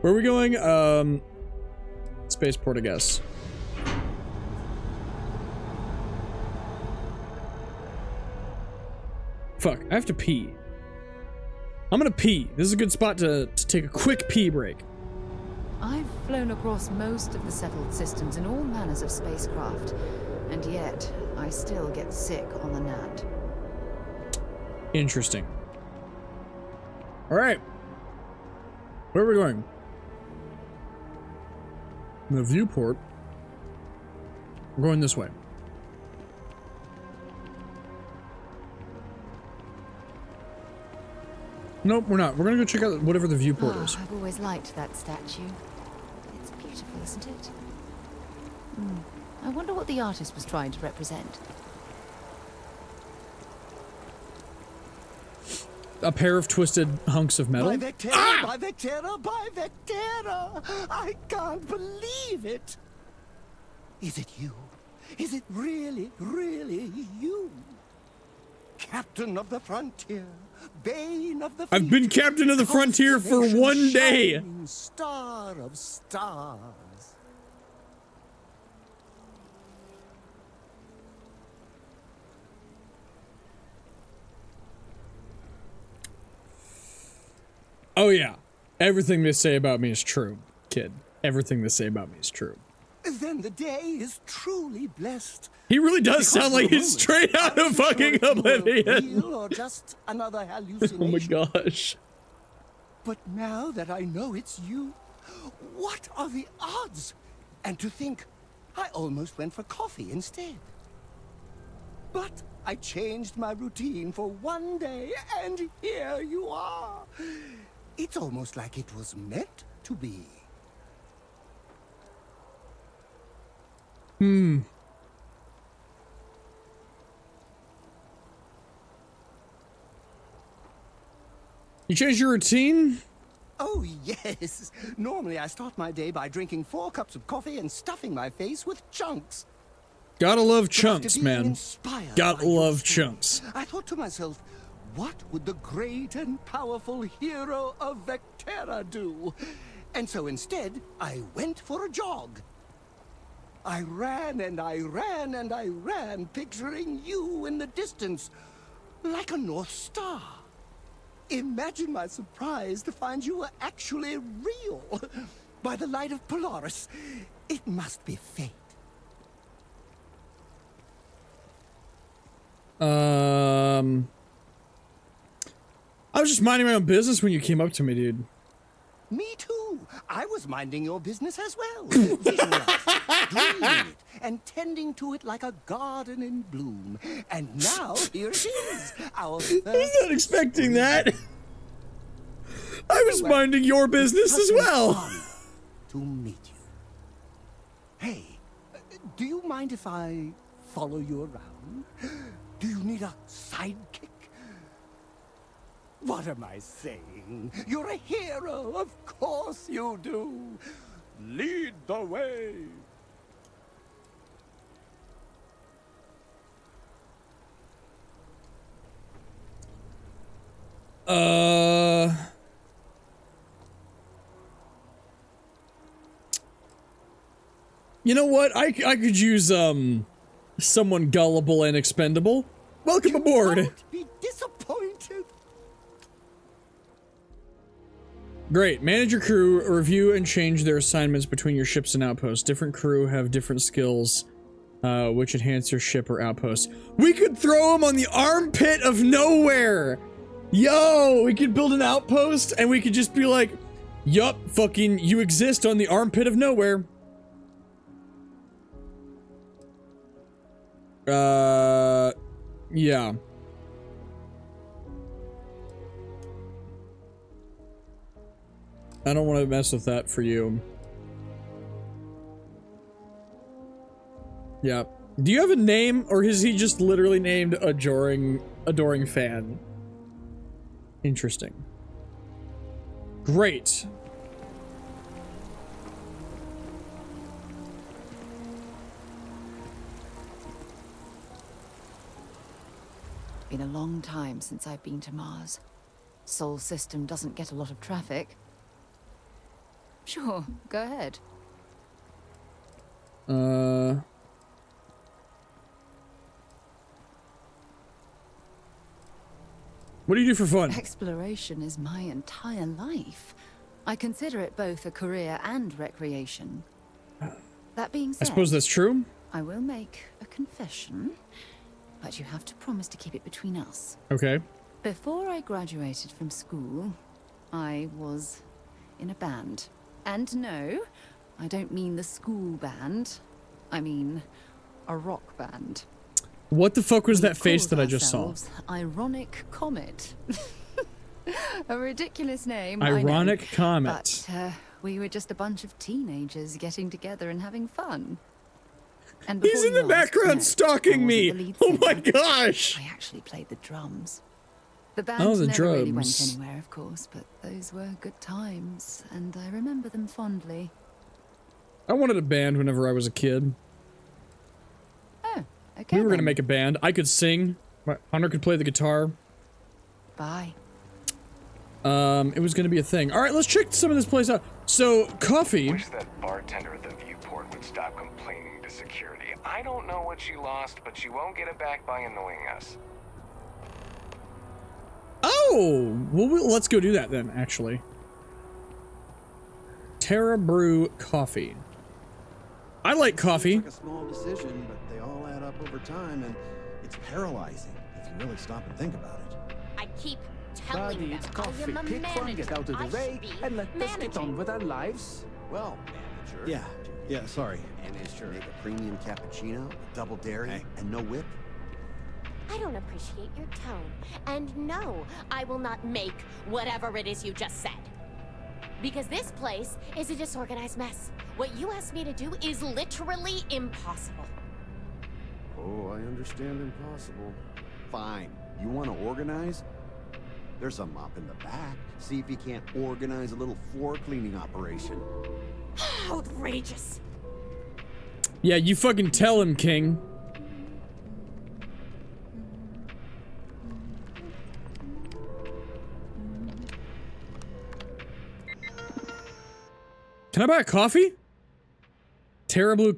Where are we going? Spaceport, I guess. Fuck, I have to pee. I'm gonna pee. This is a good spot to take a quick pee break. I've flown across most of the settled systems in all manners of spacecraft, and yet I still get sick on the Nat. Interesting. Alright. Where are we going? The viewport. We're going this way. Nope, we're not. We're gonna go check out whatever the viewport is. I've always liked that statue. It's beautiful, isn't it? I wonder what the artist was trying to represent. A pair of twisted hunks of metal? By Vectera, by Vectera, by Vectera! I can't believe it! Is it you? Is it really, really you? Captain of the frontier, bane of the I've been captain of the frontier for one day. shining star of stars. Oh yeah, everything they say about me is true, kid. Everything they say about me is true. Then the day is truly blessed. He really does Because sound for like a he's moment, straight out I of wasn't fucking sure if you were Oblivion. real or just another hallucination. Oh my gosh. But now that I know it's you, what are the odds? And to think, I almost went for coffee instead. But I changed my routine for one day, and here you are. It's almost like it was meant to be. You changed your routine? Oh, yes. Normally I start my day by drinking 4 cups of coffee and stuffing my face with chunks. Gotta love But after chunks, being man. inspired Gotta by your love story, chunks. I thought to myself, what would the great and powerful hero of Vectera do? And so instead, I went for a jog. I ran and I ran and I ran, picturing you in the distance, like a North Star. Imagine my surprise to find you were actually real. By the light of Polaris, it must be fate. I was just minding my own business when you came up to me, dude. Me too. I was minding your business as well. Visualizing, dreaming it, and tending to it like a garden in bloom. And now here it is. Our I was not expecting that. I was minding your business as well. To meet you. Hey, do you mind if I follow you around? Do you need a sidekick? What am I saying? You're a hero, of course you do. Lead the way. You know what? I could use someone gullible and expendable. Welcome aboard. Don't be disappointed. Great. Manage your crew, review and change their assignments between your ships and outposts. Different crew have different skills, which enhance your ship or outpost. We could throw them on the armpit of nowhere. Yo, we could build an outpost and we could just be like, yup, fucking, you exist on the armpit of nowhere. Yeah. I don't want to mess with that for you. Yeah. Do you have a name, or is he just literally named Adoring Fan? Interesting. Great. Been a long time since I've been to Mars. Sol system doesn't get a lot of traffic. Sure, go ahead. What do you do for fun? Exploration is my entire life. I consider it both a career and recreation. That being said, I suppose that's true. I will make a confession, but you have to promise to keep it between us. Okay. Before I graduated from school, I was in a band. And no, I don't mean the school band. I mean a rock band. What the fuck was We that face called that I just saw? ourselves Ironic Comet. A ridiculous name. Ironic I know, Comet. But we were just a bunch of teenagers getting together and having fun. And He's before in the you ask, background no, stalking I me. wasn't the lead Oh my singer. gosh. I actually played the drums. The band Oh, the never really went drums. anywhere, of course, but those were good times, and I remember them fondly. I wanted a band whenever I was a kid. Okay, We were gonna then. make a band. I could sing. Hunter could play the guitar. Bye. It was gonna be a thing. All right, let's check some of this place out. So, coffee. Wish that bartender at the viewport would stop complaining to security. I don't know what she lost, but she won't get it back by annoying us. Oh, well, let's go do that then, actually. Terra Brew Coffee. I like coffee. Seems like a small decision, but they all add up over time, and it's paralyzing if you really stop and think about it. I keep telling them it's I coffee. am a Pick one, manager. get out of I the way, should be and let us get on managing. with our lives. Well, manager. Yeah, sorry. Manager. Make a premium cappuccino, double dairy, and no whip. I don't appreciate your tone. And no, I will not make whatever it is you just said. Because this place is a disorganized mess. What you asked me to do is literally impossible. Oh, I understand impossible. Fine. You want to organize? There's a mop in the back. See if you can't organize a little floor cleaning operation. Outrageous. Yeah, you fucking tell him, King. Can I buy a coffee? Terra Blue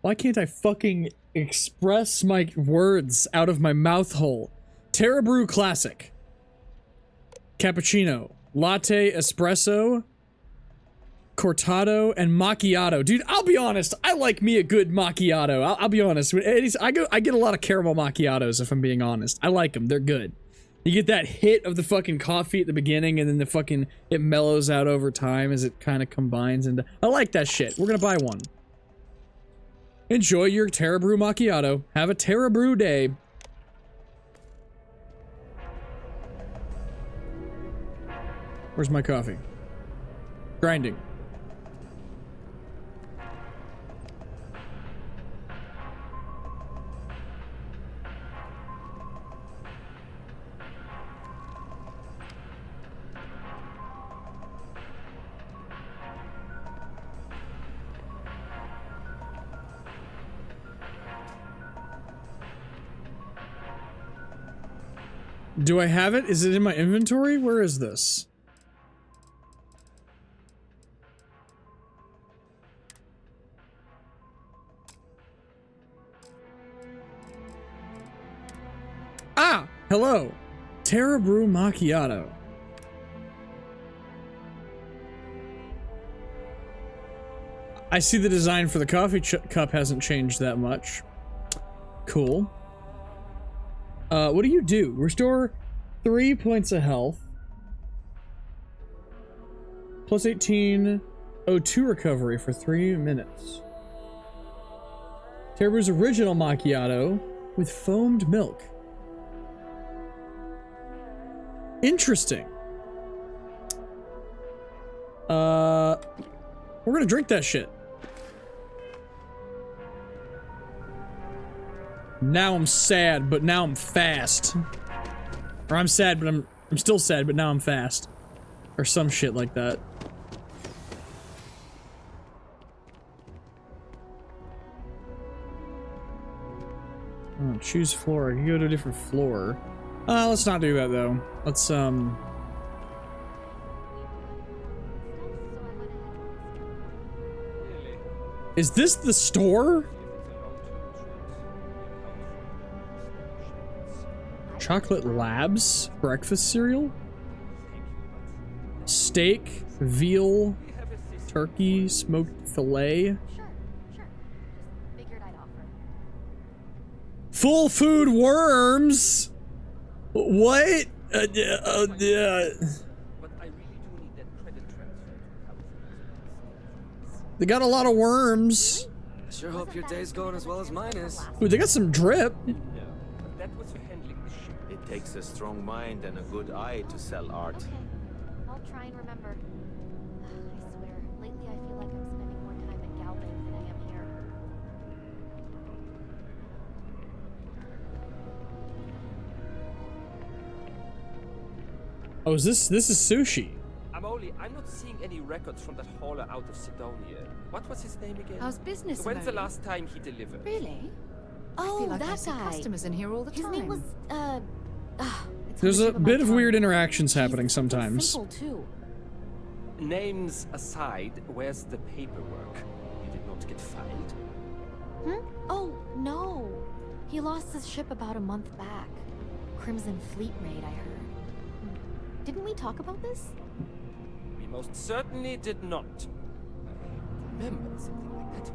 Why can't I fucking express my words out of my mouth hole? Terra Brew Classic. Cappuccino. Latte, espresso, cortado, and macchiato. Dude, I'll be honest. I like me a good macchiato. I'll be honest. I get a lot of caramel macchiatos, if I'm being honest. I like them. They're good. You get that hit of the fucking coffee at the beginning, and then the fucking, it mellows out over time as it kind of combines into, I like that shit. We're gonna buy one. Enjoy your Terra Brew macchiato. Have a Terra Brew day. Where's my coffee? Grinding. Do I have it? Is it in my inventory? Where is this? Ah! Hello! Terra Brew Macchiato. I see the design for the coffee cup hasn't changed that much. Cool. What do you do? Restore 3 points of health. Plus 18 O2 recovery for 3 minutes. Terra Brew's original macchiato with foamed milk. Interesting. We're gonna drink that shit. Now I'm sad, but now I'm fast. Or I'm sad, but I'm still sad, but now I'm fast. Or some shit like that. Oh, choose floor. I can go to a different floor. Let's not do that though. Let's Is this the store? Chocolate Labs breakfast cereal? Steak, veal, turkey, smoked fillet. Full food worms. What? They got a lot of worms. Sure hope your day's going as well as mine is. Ooh, they got some drip. It takes a strong mind and a good eye to sell art. Okay, I'll try and remember. I swear, lately I feel like I'm spending more time at Galbank than I am here. Oh, is this is sushi? I'm only Sorry, I'm not seeing any records from that hauler out of Sidonia. What was his name again? How's business, When's the Simone? last time he delivered? Really? I Oh, feel like I that see guy. customers in here all the His time. name was, it's There's on a the tip of my bit of tongue. weird interactions happening sometimes. Simple, too. Names aside, where's the paperwork? You did not get filed? Hmm? Oh, no. He lost his ship about a month back. Crimson Fleet raid, I heard. Didn't we talk about this? We most certainly did not. I remember something like that.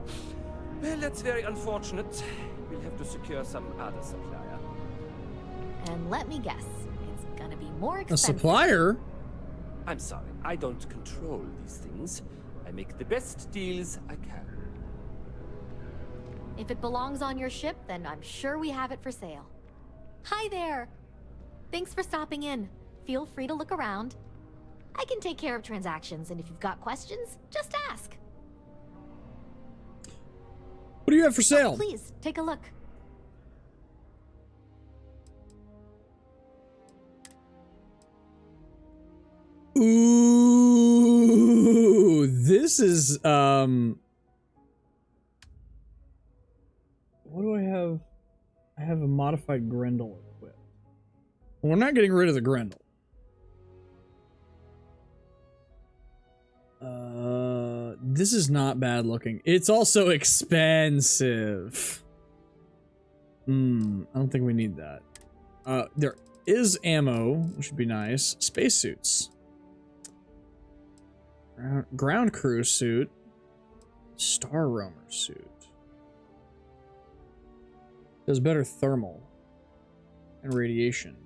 Well, that's very unfortunate. We'll have to secure some other supplier. And let me guess, it's gonna be more A expensive. supplier? I'm sorry, I don't control these things. I make the best deals I can. If it belongs on your ship, then I'm sure we have it for sale. Hi there! Thanks for stopping in. Feel free to look around. I can take care of transactions, and if you've got questions, just ask. What do you have for sale? Please, take a look. Ooh, this is, what do I have? I have a modified Grendel equipped. We're not getting rid of the Grendel. This is not bad looking. It's also expensive. I don't think we need that. There is ammo, which would be nice. Spacesuits. Ground crew suit. Star roamer suit. Does better thermal and radiation.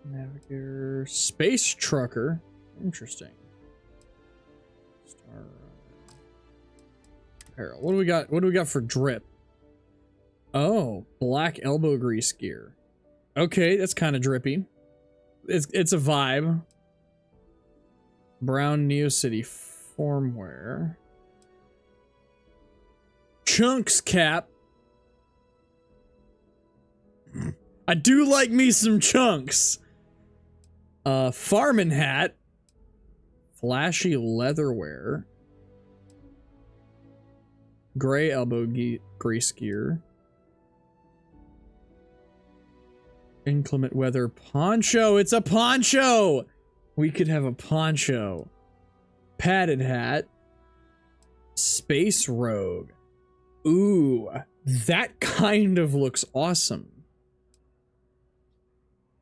Navigator, space trucker. Interesting. Star apparel. What do we got? What do we got for drip? Oh, black elbow grease gear. Okay, that's kind of drippy. It's a vibe. Brown Neo City formwear. Chunks cap. I do like me some chunks. Farming hat. Flashy leatherwear. Gray elbow grease gear. Inclement weather poncho. It's a poncho. We could have a poncho. Padded hat. Space rogue. Ooh, that kind of looks awesome.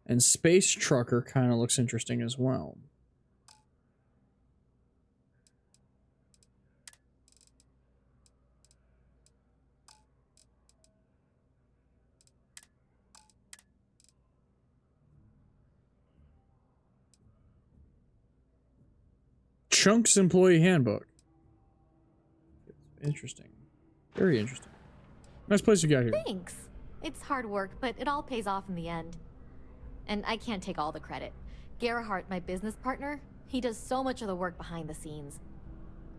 And space trucker kind of looks interesting as well. Chunks employee handbook. Interesting. Very interesting. Nice place you got here. Thanks. It's hard work, but it all pays off in the end. And I can't take all the credit. Gerhardt, my business partner, he does so much of the work behind the scenes.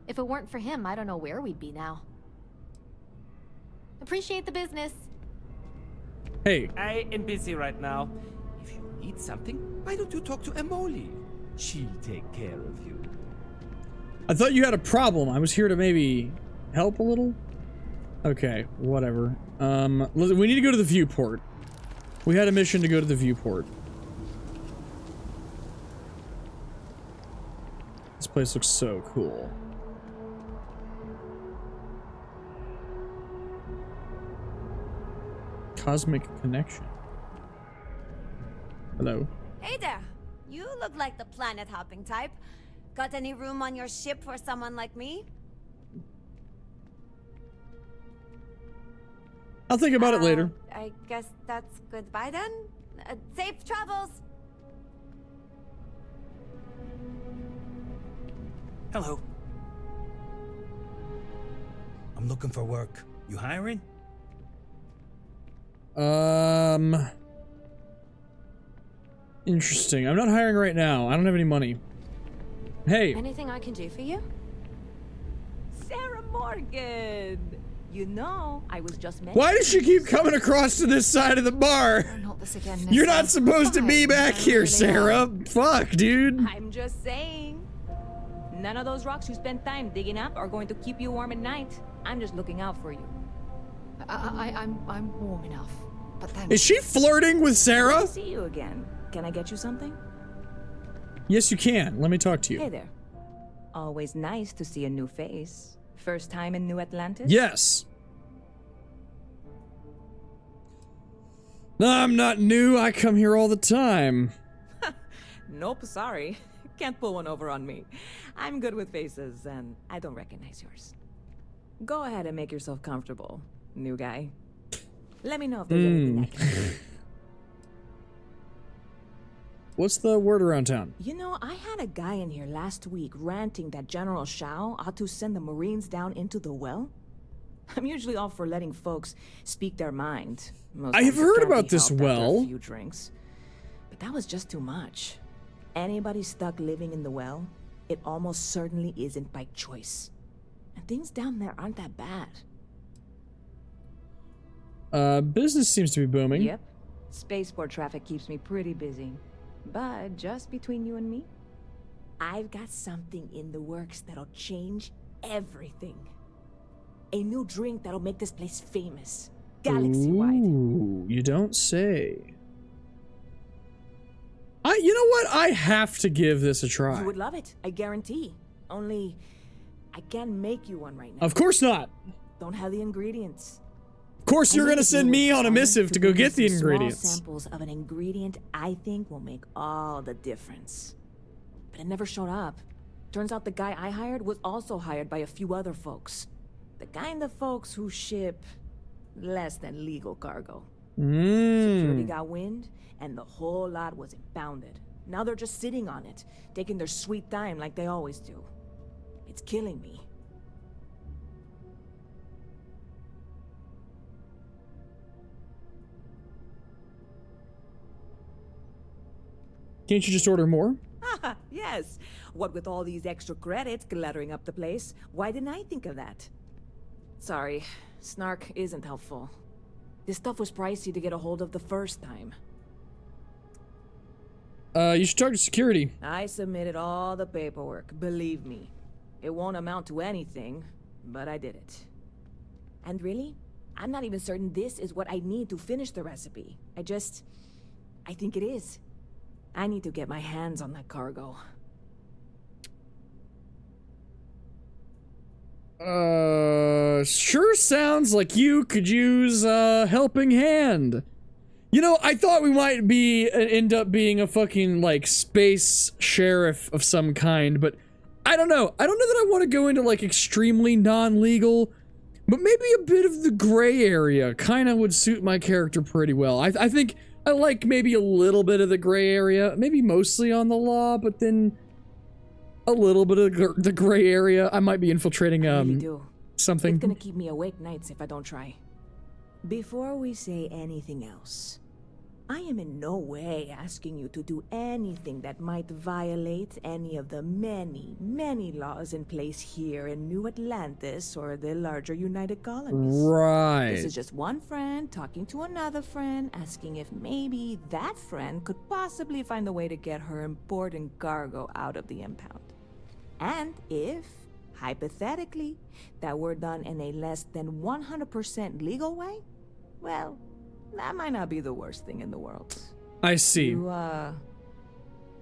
If it weren't for him, I don't know where we'd be now. Appreciate the business. Hey. I am busy right now. If you need something, why don't you talk to Emoli? She'll take care of you. I thought you had a problem. I was here to maybe help a little. Okay, whatever. We need to go to the viewport. We had a mission to go to the viewport. This place looks so cool. Cosmic connection. Hello. Hey there. You look like the planet-hopping type. Got any room on your ship for someone like me? I'll think about it later. I guess that's goodbye then. Safe travels. Hello. I'm looking for work. You hiring? Interesting. I'm not hiring right now. I don't have any money. Hey. Anything I can do for you? Sarah Morgan. You know, I was just Why does she keep coming across to this side of the bar? Not this again, You're Nissa. not supposed to be back here, Sarah. Fuck, dude. I'm just saying. None of those rocks you spend time digging up are going to keep you warm at night. I'm just looking out for you. I'm warm enough, but thank Is she flirting with Sarah? Good to see you again. Can I get you something? Yes, you can. Let me talk to you. Hey there. Always nice to see a new face. First time in New Atlantis? Yes. No, I'm not new. I come here all the time. Nope, sorry. Can't pull one over on me. I'm good with faces, and I don't recognize yours. Go ahead and make yourself comfortable, new guy. Let me know if there's anything I can do. What's the word around town? You know, I had a guy in here last week ranting that General Shao ought to send the Marines down into the well. I'm usually all for letting folks speak their mind. I have heard about this well. A few drinks. But that was just too much. Anybody stuck living in the well, it almost certainly isn't by choice. And things down there aren't that bad. Business seems to be booming. Yep. Spaceport traffic keeps me pretty busy. But just between you and me, I've got something in the works that'll change everything. A new drink that'll make this place famous. Galaxy-wide. Ooh, you don't say. You know what? I have to give this a try. You would love it, I guarantee. Only, I can't make you one right now. Of course not. Don't have the ingredients. Of course you're gonna send me on a missive to go get the Small ingredients. samples of an ingredient I think will make all the difference. But it never showed up. Turns out the guy I hired was also hired by a few other folks. The kind of folks who ship less than legal cargo. Security got wind, and the whole lot was impounded. Now they're just sitting on it, taking their sweet time like they always do. It's killing me. Can't you just order more? Yes. What with all these extra credits cluttering up the place, why didn't I think of that? Sorry, snark isn't helpful. This stuff was pricey to get a hold of the first time. You should talk to security. I submitted all the paperwork, believe me. It won't amount to anything, but I did it. And really, I'm not even certain this is what I need to finish the recipe. I think it is. I need to get my hands on that cargo. Sure sounds like you could use a helping hand. You know, I thought we might end up being a fucking, like, space sheriff of some kind, but I don't know. I don't know that I want to go into, like, extremely non-legal, but maybe a bit of the gray area kind of would suit my character pretty well. I think I like maybe a little bit of the gray area, maybe mostly on the law, but then a little bit of the gray area. I might be infiltrating, I really do. something. It's gonna keep me awake nights if I don't try. Before we say anything else, I am in no way asking you to do anything that might violate any of the many, many laws in place here in New Atlantis or the larger United Colonies. Right. This is just one friend talking to another friend, asking if maybe that friend could possibly find a way to get her important cargo out of the impound. And if, hypothetically, that were done in a less than 100% legal way, well, that might not be the worst thing in the world. I see. You,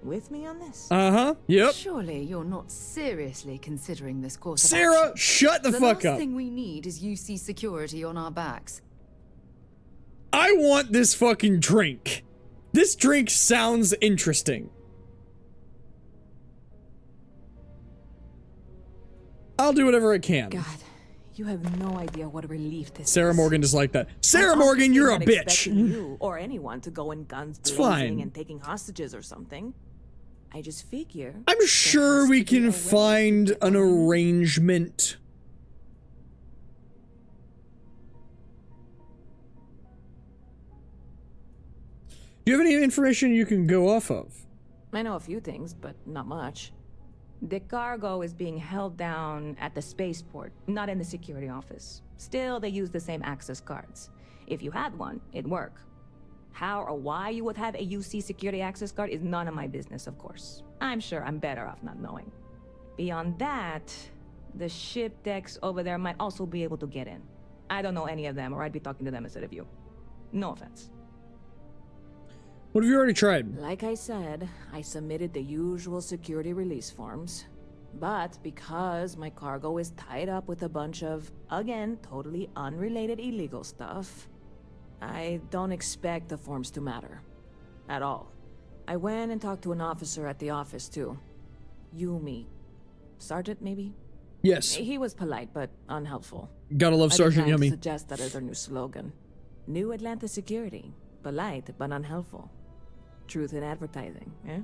with me on this? Uh-huh, yep. Surely you're not seriously considering this course of Sarah, action. shut the fuck The last up. thing we need is UC security on our backs. I want this fucking drink. This drink sounds interesting. I'll do whatever I can. God, you have no idea what a relief this Sarah is. Morgan is like that. Sarah Morgan, you're a I'm bitch. expecting you or anyone to go in guns It's blazing fine. and taking hostages or something. I just figure. I'm sure we can find an arrangement. Do you have any information you can go off of? I know a few things, but not much. The cargo is being held down at the spaceport, not in the security office. Still, they use the same access cards. If you had one, it'd work. How or why you would have a UC security access card is none of my business, of course. I'm sure I'm better off not knowing. Beyond that, the ship decks over there might also be able to get in. I don't know any of them, or I'd be talking to them instead of you. No offense. What have you already tried? Like I said, I submitted the usual security release forms. But because my cargo is tied up with a bunch of, again, totally unrelated illegal stuff, I don't expect the forms to matter. At all. I went and talked to an officer at the office, too. Yumi. Sergeant, maybe? Yes. He was polite, but unhelpful. Gotta love Sergeant Yumi. Yummy. Suggest that as their new slogan. New Atlantis security. Polite, but unhelpful. Truth in advertising, eh?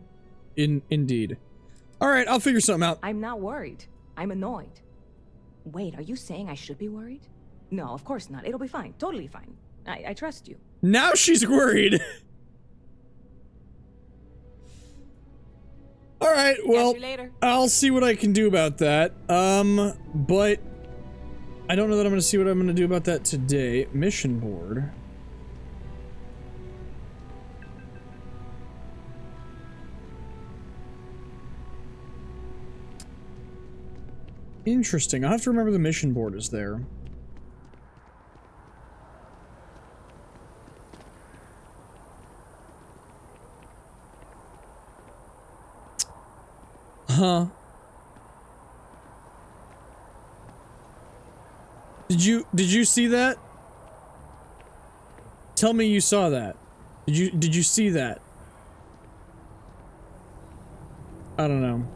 Indeed. Alright, I'll figure something out. I'm not worried. I'm annoyed. Wait, are you saying I should be worried? No, of course not. It'll be fine. Totally fine. I trust you. Now she's worried. Alright, well, Catch you later. I'll see what I can do about that. But I don't know that I'm going to see what I'm going to do about that today. Mission board. Interesting. I'll have to remember the mission board is there. Huh. Did you see that? Tell me you saw that. Did you see that? I don't know.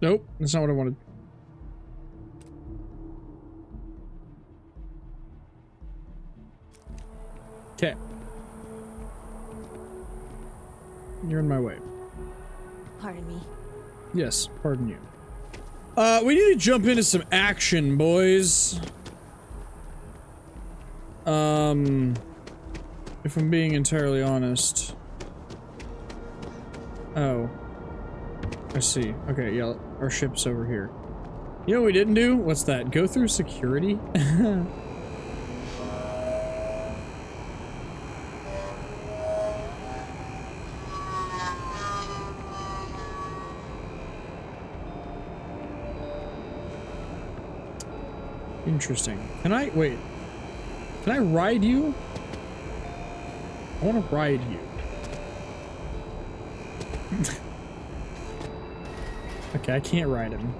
Nope, that's not what I wanted. Okay. You're in my way. Pardon me. Yes, pardon you. We need to jump into some action, boys. If I'm being entirely honest. Oh. I see. Okay, yeah, our ship's over here. You know what we didn't do? What's that? Go through security? Interesting. Can I, wait. Can I ride you? I want to ride you. Okay, I can't ride him.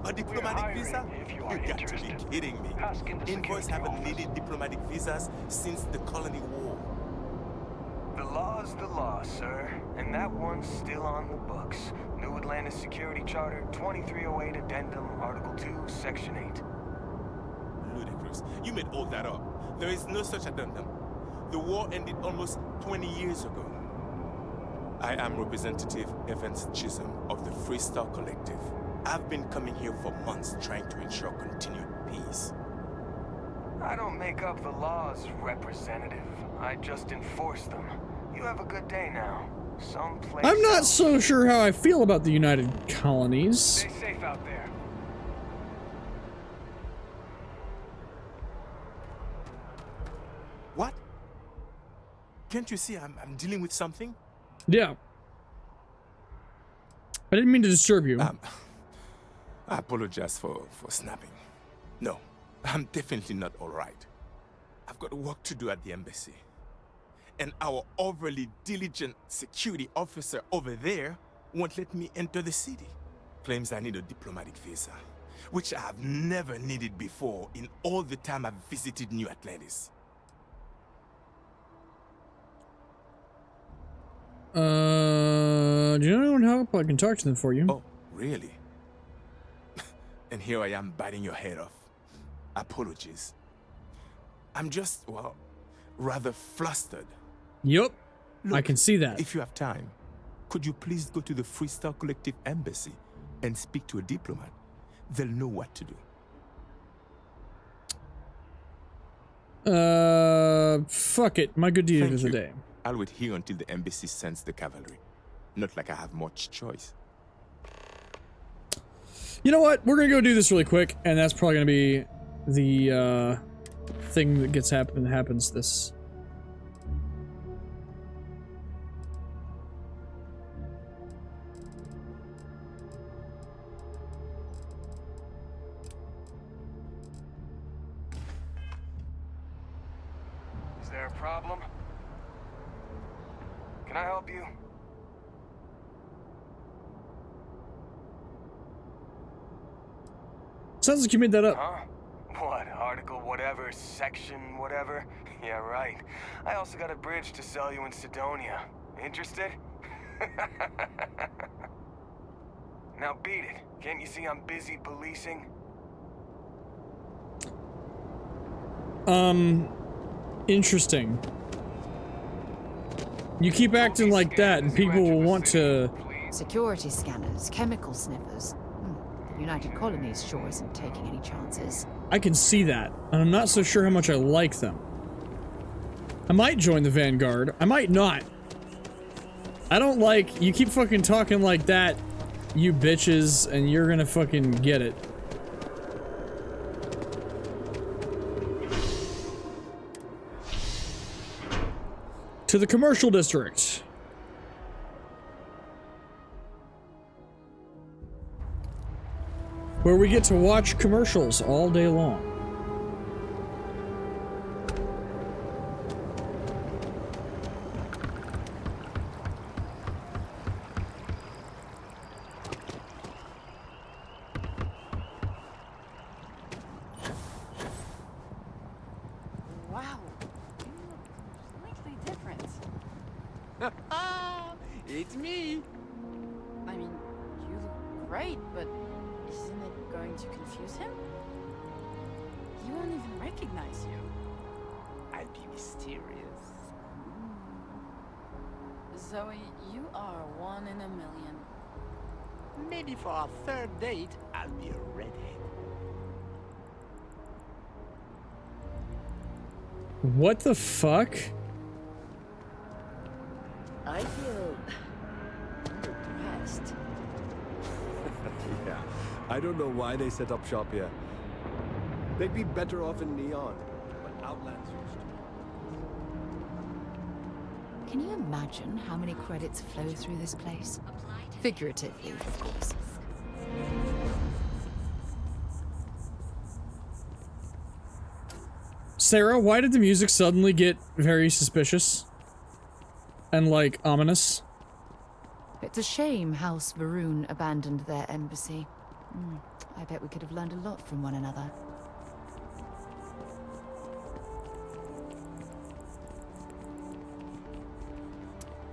A diplomatic visa? You got to be kidding me. Invoice haven't needed diplomatic visas since the Colony War. The law's the law, sir. And that one's still on the books. New Atlantis Security Charter, 2308 Addendum, Article 2, Section 8. Ludicrous. You made all that up. There is no such addendum. The war ended almost 20 years ago. I am Representative Evans Chisholm of the Freestar Collective. I've been coming here for months trying to ensure continued peace. I don't make up the laws, Representative. I just enforce them. You have a good day now. Someplace I'm not else. so sure how I feel about the United Colonies. Stay safe out there. What? Can't you see I'm dealing with something? Yeah. I didn't mean to disturb you. I apologize for snapping. No, I'm definitely not all right. I've got work to do at the embassy. And our overly diligent security officer over there won't let me enter the city. Claims I need a diplomatic visa, which I have never needed before in all the time I've visited New Atlantis. Do you know anyone help? I can talk to them for you. Oh, really? And here I am biting your head off. Apologies. I'm just, well, rather flustered. Yup. I Look, can see that. If you have time, could you please go to the Freestar Collective embassy and speak to a diplomat? They'll know what to do. Fuck it. My good deed of the day. I'll wait here until the embassy sends the cavalry. Not like I have much choice. You know what? We're gonna go do this really quick, and that's probably gonna be the thing that happens this. Is there a problem? Can I help you? Sounds like you made that up. Huh? What, article whatever, section whatever? Yeah, right. I also got a bridge to sell you in Sidonia. Interested? Now beat it. Can't you see I'm busy policing? Interesting. You keep acting like that and people will want to... Security scanners, chemical sniffers. The United Colonies sure isn't taking any chances. I can see that, and I'm not so sure how much I like them. I might join the Vanguard. I might not. I don't like... You keep fucking talking like that, you bitches, and you're gonna fucking get it. To the commercial district. Where we get to watch commercials all day long. Wow, you look slightly different. It's me. I mean, you look great, but isn't it going to confuse him? He won't even recognize you. I'll be mysterious. Zoe, you are one in a million. Maybe for our third date, I'll be a redhead. What the fuck? I feel underdressed. Yeah, I don't know why they set up shop here. They'd be better off in Neon, but Outlands used to. Can you imagine how many credits flow through this place? Figuratively, of course. Sarah, why did the music suddenly get very suspicious? And, like, ominous? It's a shame House Varun abandoned their embassy. I bet we could have learned a lot from one another.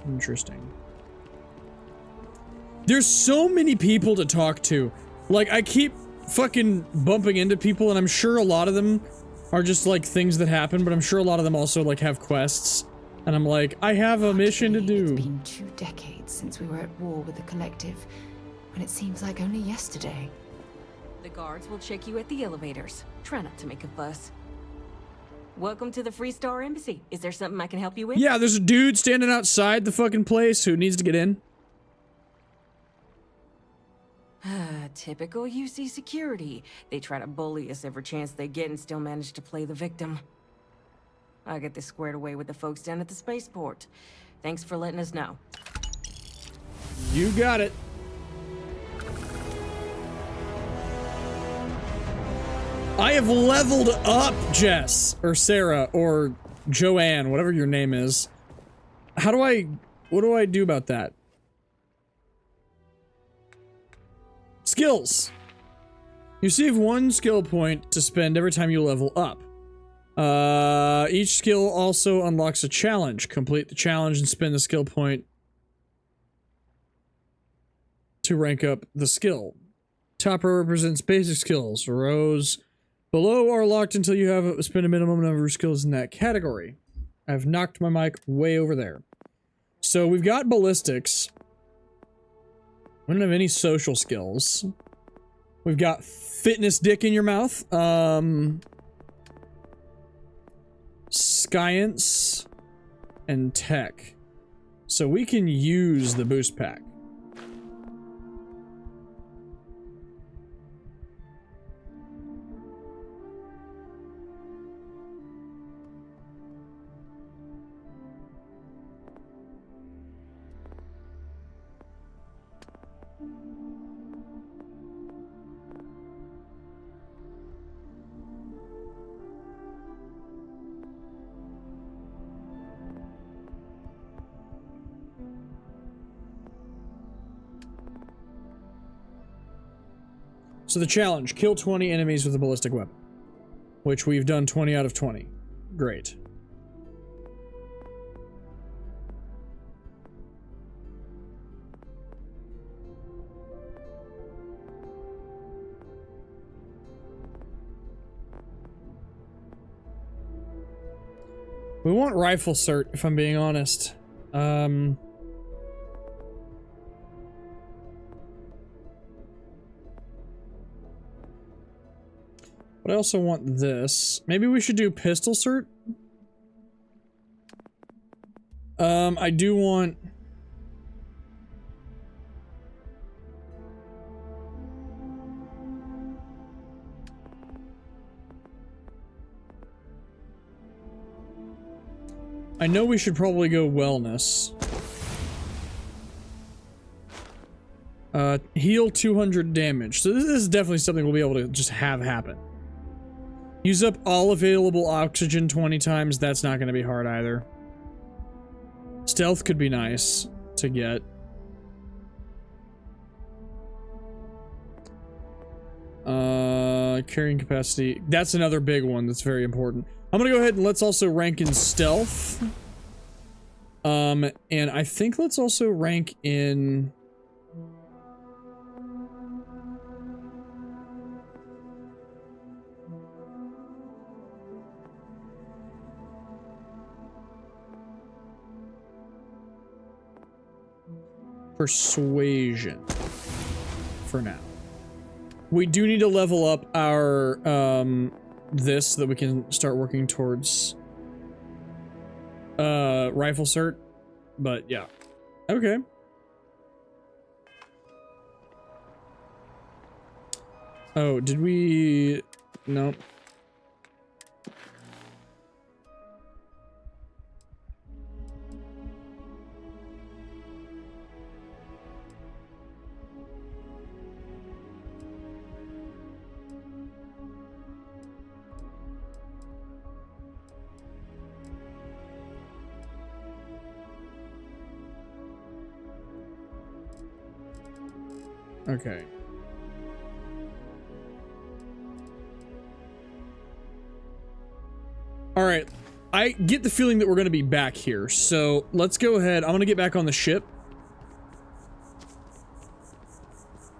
Interesting. There's so many people to talk to. Like, I keep fucking bumping into people, and I'm sure a lot of them are just, like, things that happen, but I'm sure a lot of them also, like, have quests. And I'm like, I have a mission to do. It's been 2 decades since we were at war with the Collective, when it seems like only yesterday. The guards will check you at the elevators. Try not to make a fuss. Welcome to the Freestar Embassy. Is there something I can help you with? Yeah, there's a dude standing outside the fucking place who needs to get in. Typical UC security. They try to bully us every chance they get and still manage to play the victim. I'll get this squared away with the folks down at the spaceport. Thanks for letting us know. You got it. I have leveled up, Jess, or Sarah, or Joanne, whatever your name is. What do I do about that? Skills. You receive 1 skill point to spend every time you level up. Each skill also unlocks a challenge. Complete the challenge and spend the skill point to rank up the skill. Top row represents basic skills. Rows below are locked until you have spent a minimum number of skills in that category. I've knocked my mic way over there. So we've got ballistics. We don't have any social skills. We've got fitness dick in your mouth. Science and tech. So we can use the boost pack. So the challenge, kill 20 enemies with a ballistic weapon. Which we've done 20 out of 20. Great. We want rifle cert, if I'm being honest. But I also want this. Maybe we should do pistol cert? I do want... I know we should probably go wellness. Heal 200 damage. So this is definitely something we'll be able to just have happen. Use up all available oxygen 20 times. That's not going to be hard either. Stealth could be nice to get. Carrying capacity. That's another big one that's very important. I'm going to go ahead and let's also rank in stealth. And I think let's also rank in... persuasion for now. We do need to level up our this so that we can start working towards rifle cert, but yeah. Okay. Oh, did we... Nope. Okay. All right. I get the feeling that we're going to be back here. So let's go ahead. I'm going to get back on the ship.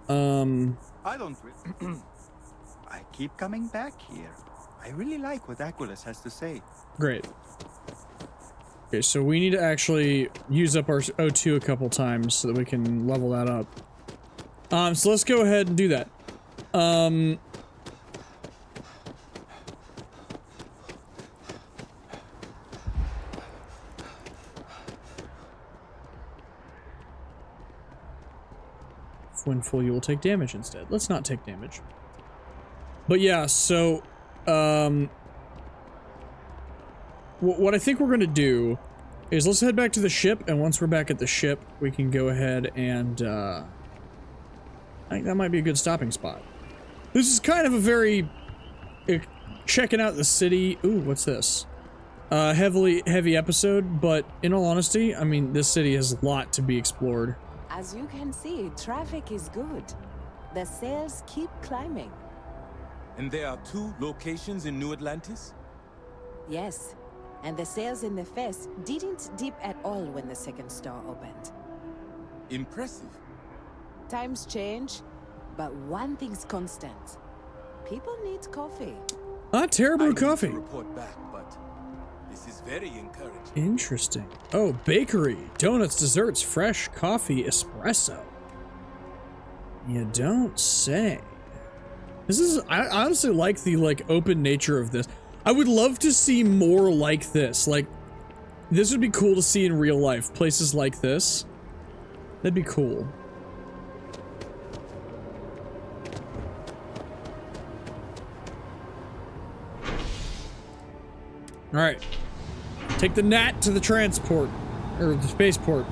I don't... I keep coming back here. I really like what Aquilus has to say. Great. Okay, so we need to actually use up our O2 a couple times so that we can level that up. So let's go ahead and do that. When full, you will take damage instead. Let's not take damage. But yeah, so, what I think we're going to do is let's head back to the ship, and once we're back at the ship, we can go ahead and, I think that might be a good stopping spot. This is kind of a very, checking out the city. Ooh, what's this? Heavy episode, but in all honesty, I mean, this city has a lot to be explored. As you can see, traffic is good. The sales keep climbing. And there are 2 locations in New Atlantis? Yes, and the sales in the fest didn't dip at all when the second store opened. Impressive. Times change. But one thing's constant. People need coffee. Terrible coffee. Report back, but this is very encouraging. Interesting. Oh, bakery, donuts, desserts, fresh coffee, espresso. You don't say. This is, I honestly like the open nature of this. I would love to see more like this. Like, this would be cool to see in real life. Places like this. That'd be cool. All right. Take the gnat to the transport, or the spaceport.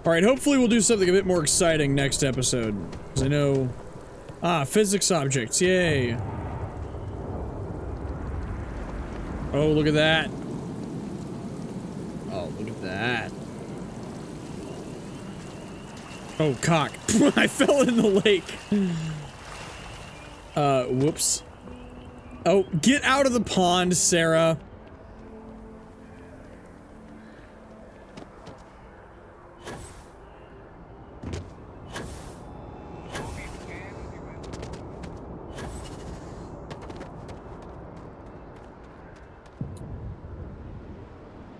All right, hopefully we'll do something a bit more exciting next episode. Because I know... physics objects, yay. Oh, look at that. Oh, look at that. Oh, cock. I fell in the lake. Whoops. Oh, get out of the pond, Sarah.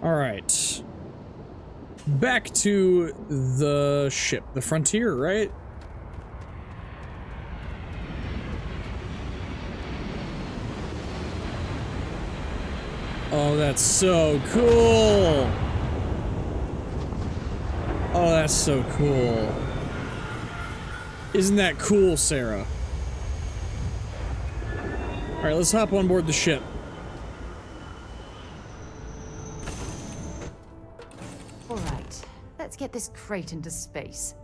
All right. Back to the ship, the Frontier, right? Oh, that's so cool. Oh, that's so cool. Isn't that cool, Sarah? All right, let's hop on board the ship. All right, let's get this crate into space.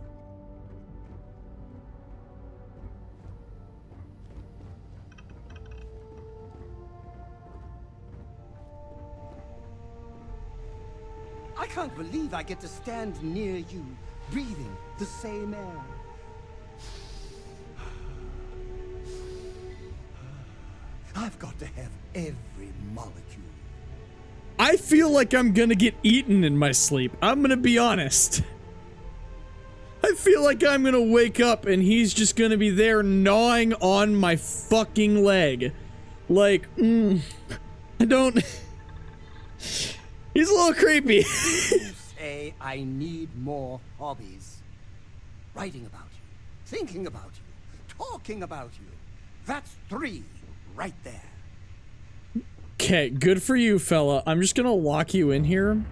I can't believe I get to stand near you, breathing the same air. I've got to have every molecule. I feel like I'm gonna get eaten in my sleep. I'm gonna be honest. I feel like I'm gonna wake up and he's just gonna be there gnawing on my fucking leg. Like, I don't... He's a little creepy. You say I need more hobbies. Writing about you, thinking about you, talking about you. That's 3 right there. Okay, good for you, fella. I'm just gonna lock you in here.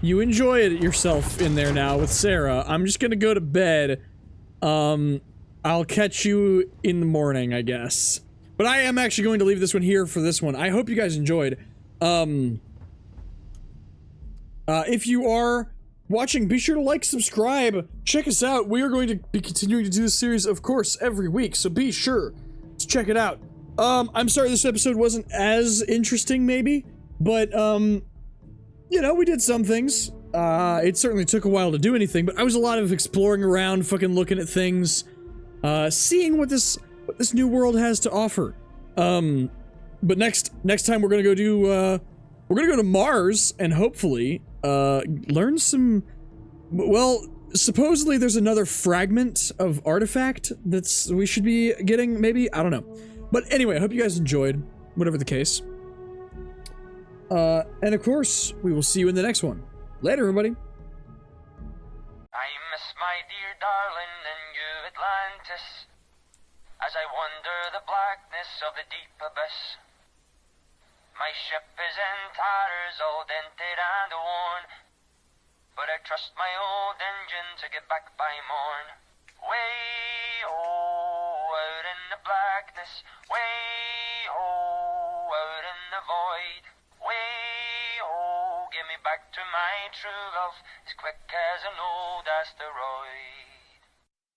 You enjoy it yourself in there now with Sarah. I'm just gonna go to bed. I'll catch you in the morning, I guess. But I am actually going to leave this one here for this one. I hope you guys enjoyed. If you are watching, be sure to like, subscribe, check us out. We are going to be continuing to do this series, of course, every week, so be sure to check it out. I'm sorry this episode wasn't as interesting, maybe, but, you know, we did some things. It certainly took a while to do anything, but I was a lot of exploring around, fucking looking at things, seeing what this new world has to offer. But next time we're gonna go do, we're gonna go to Mars and hopefully, learn some, well, supposedly there's another fragment of artifact we should be getting, maybe? I don't know. But anyway, I hope you guys enjoyed, whatever the case. And of course, we will see you in the next one. Later, everybody. I miss my dear darling in New Atlantis, as I wander the blackness of the deep abyss. My ship is in tatters, all dented and worn, but I trust my old engine to get back by morn. Way-oh, out in the blackness, way-oh, out in the void. Way-oh, get me back to my true love, as quick as an old asteroid.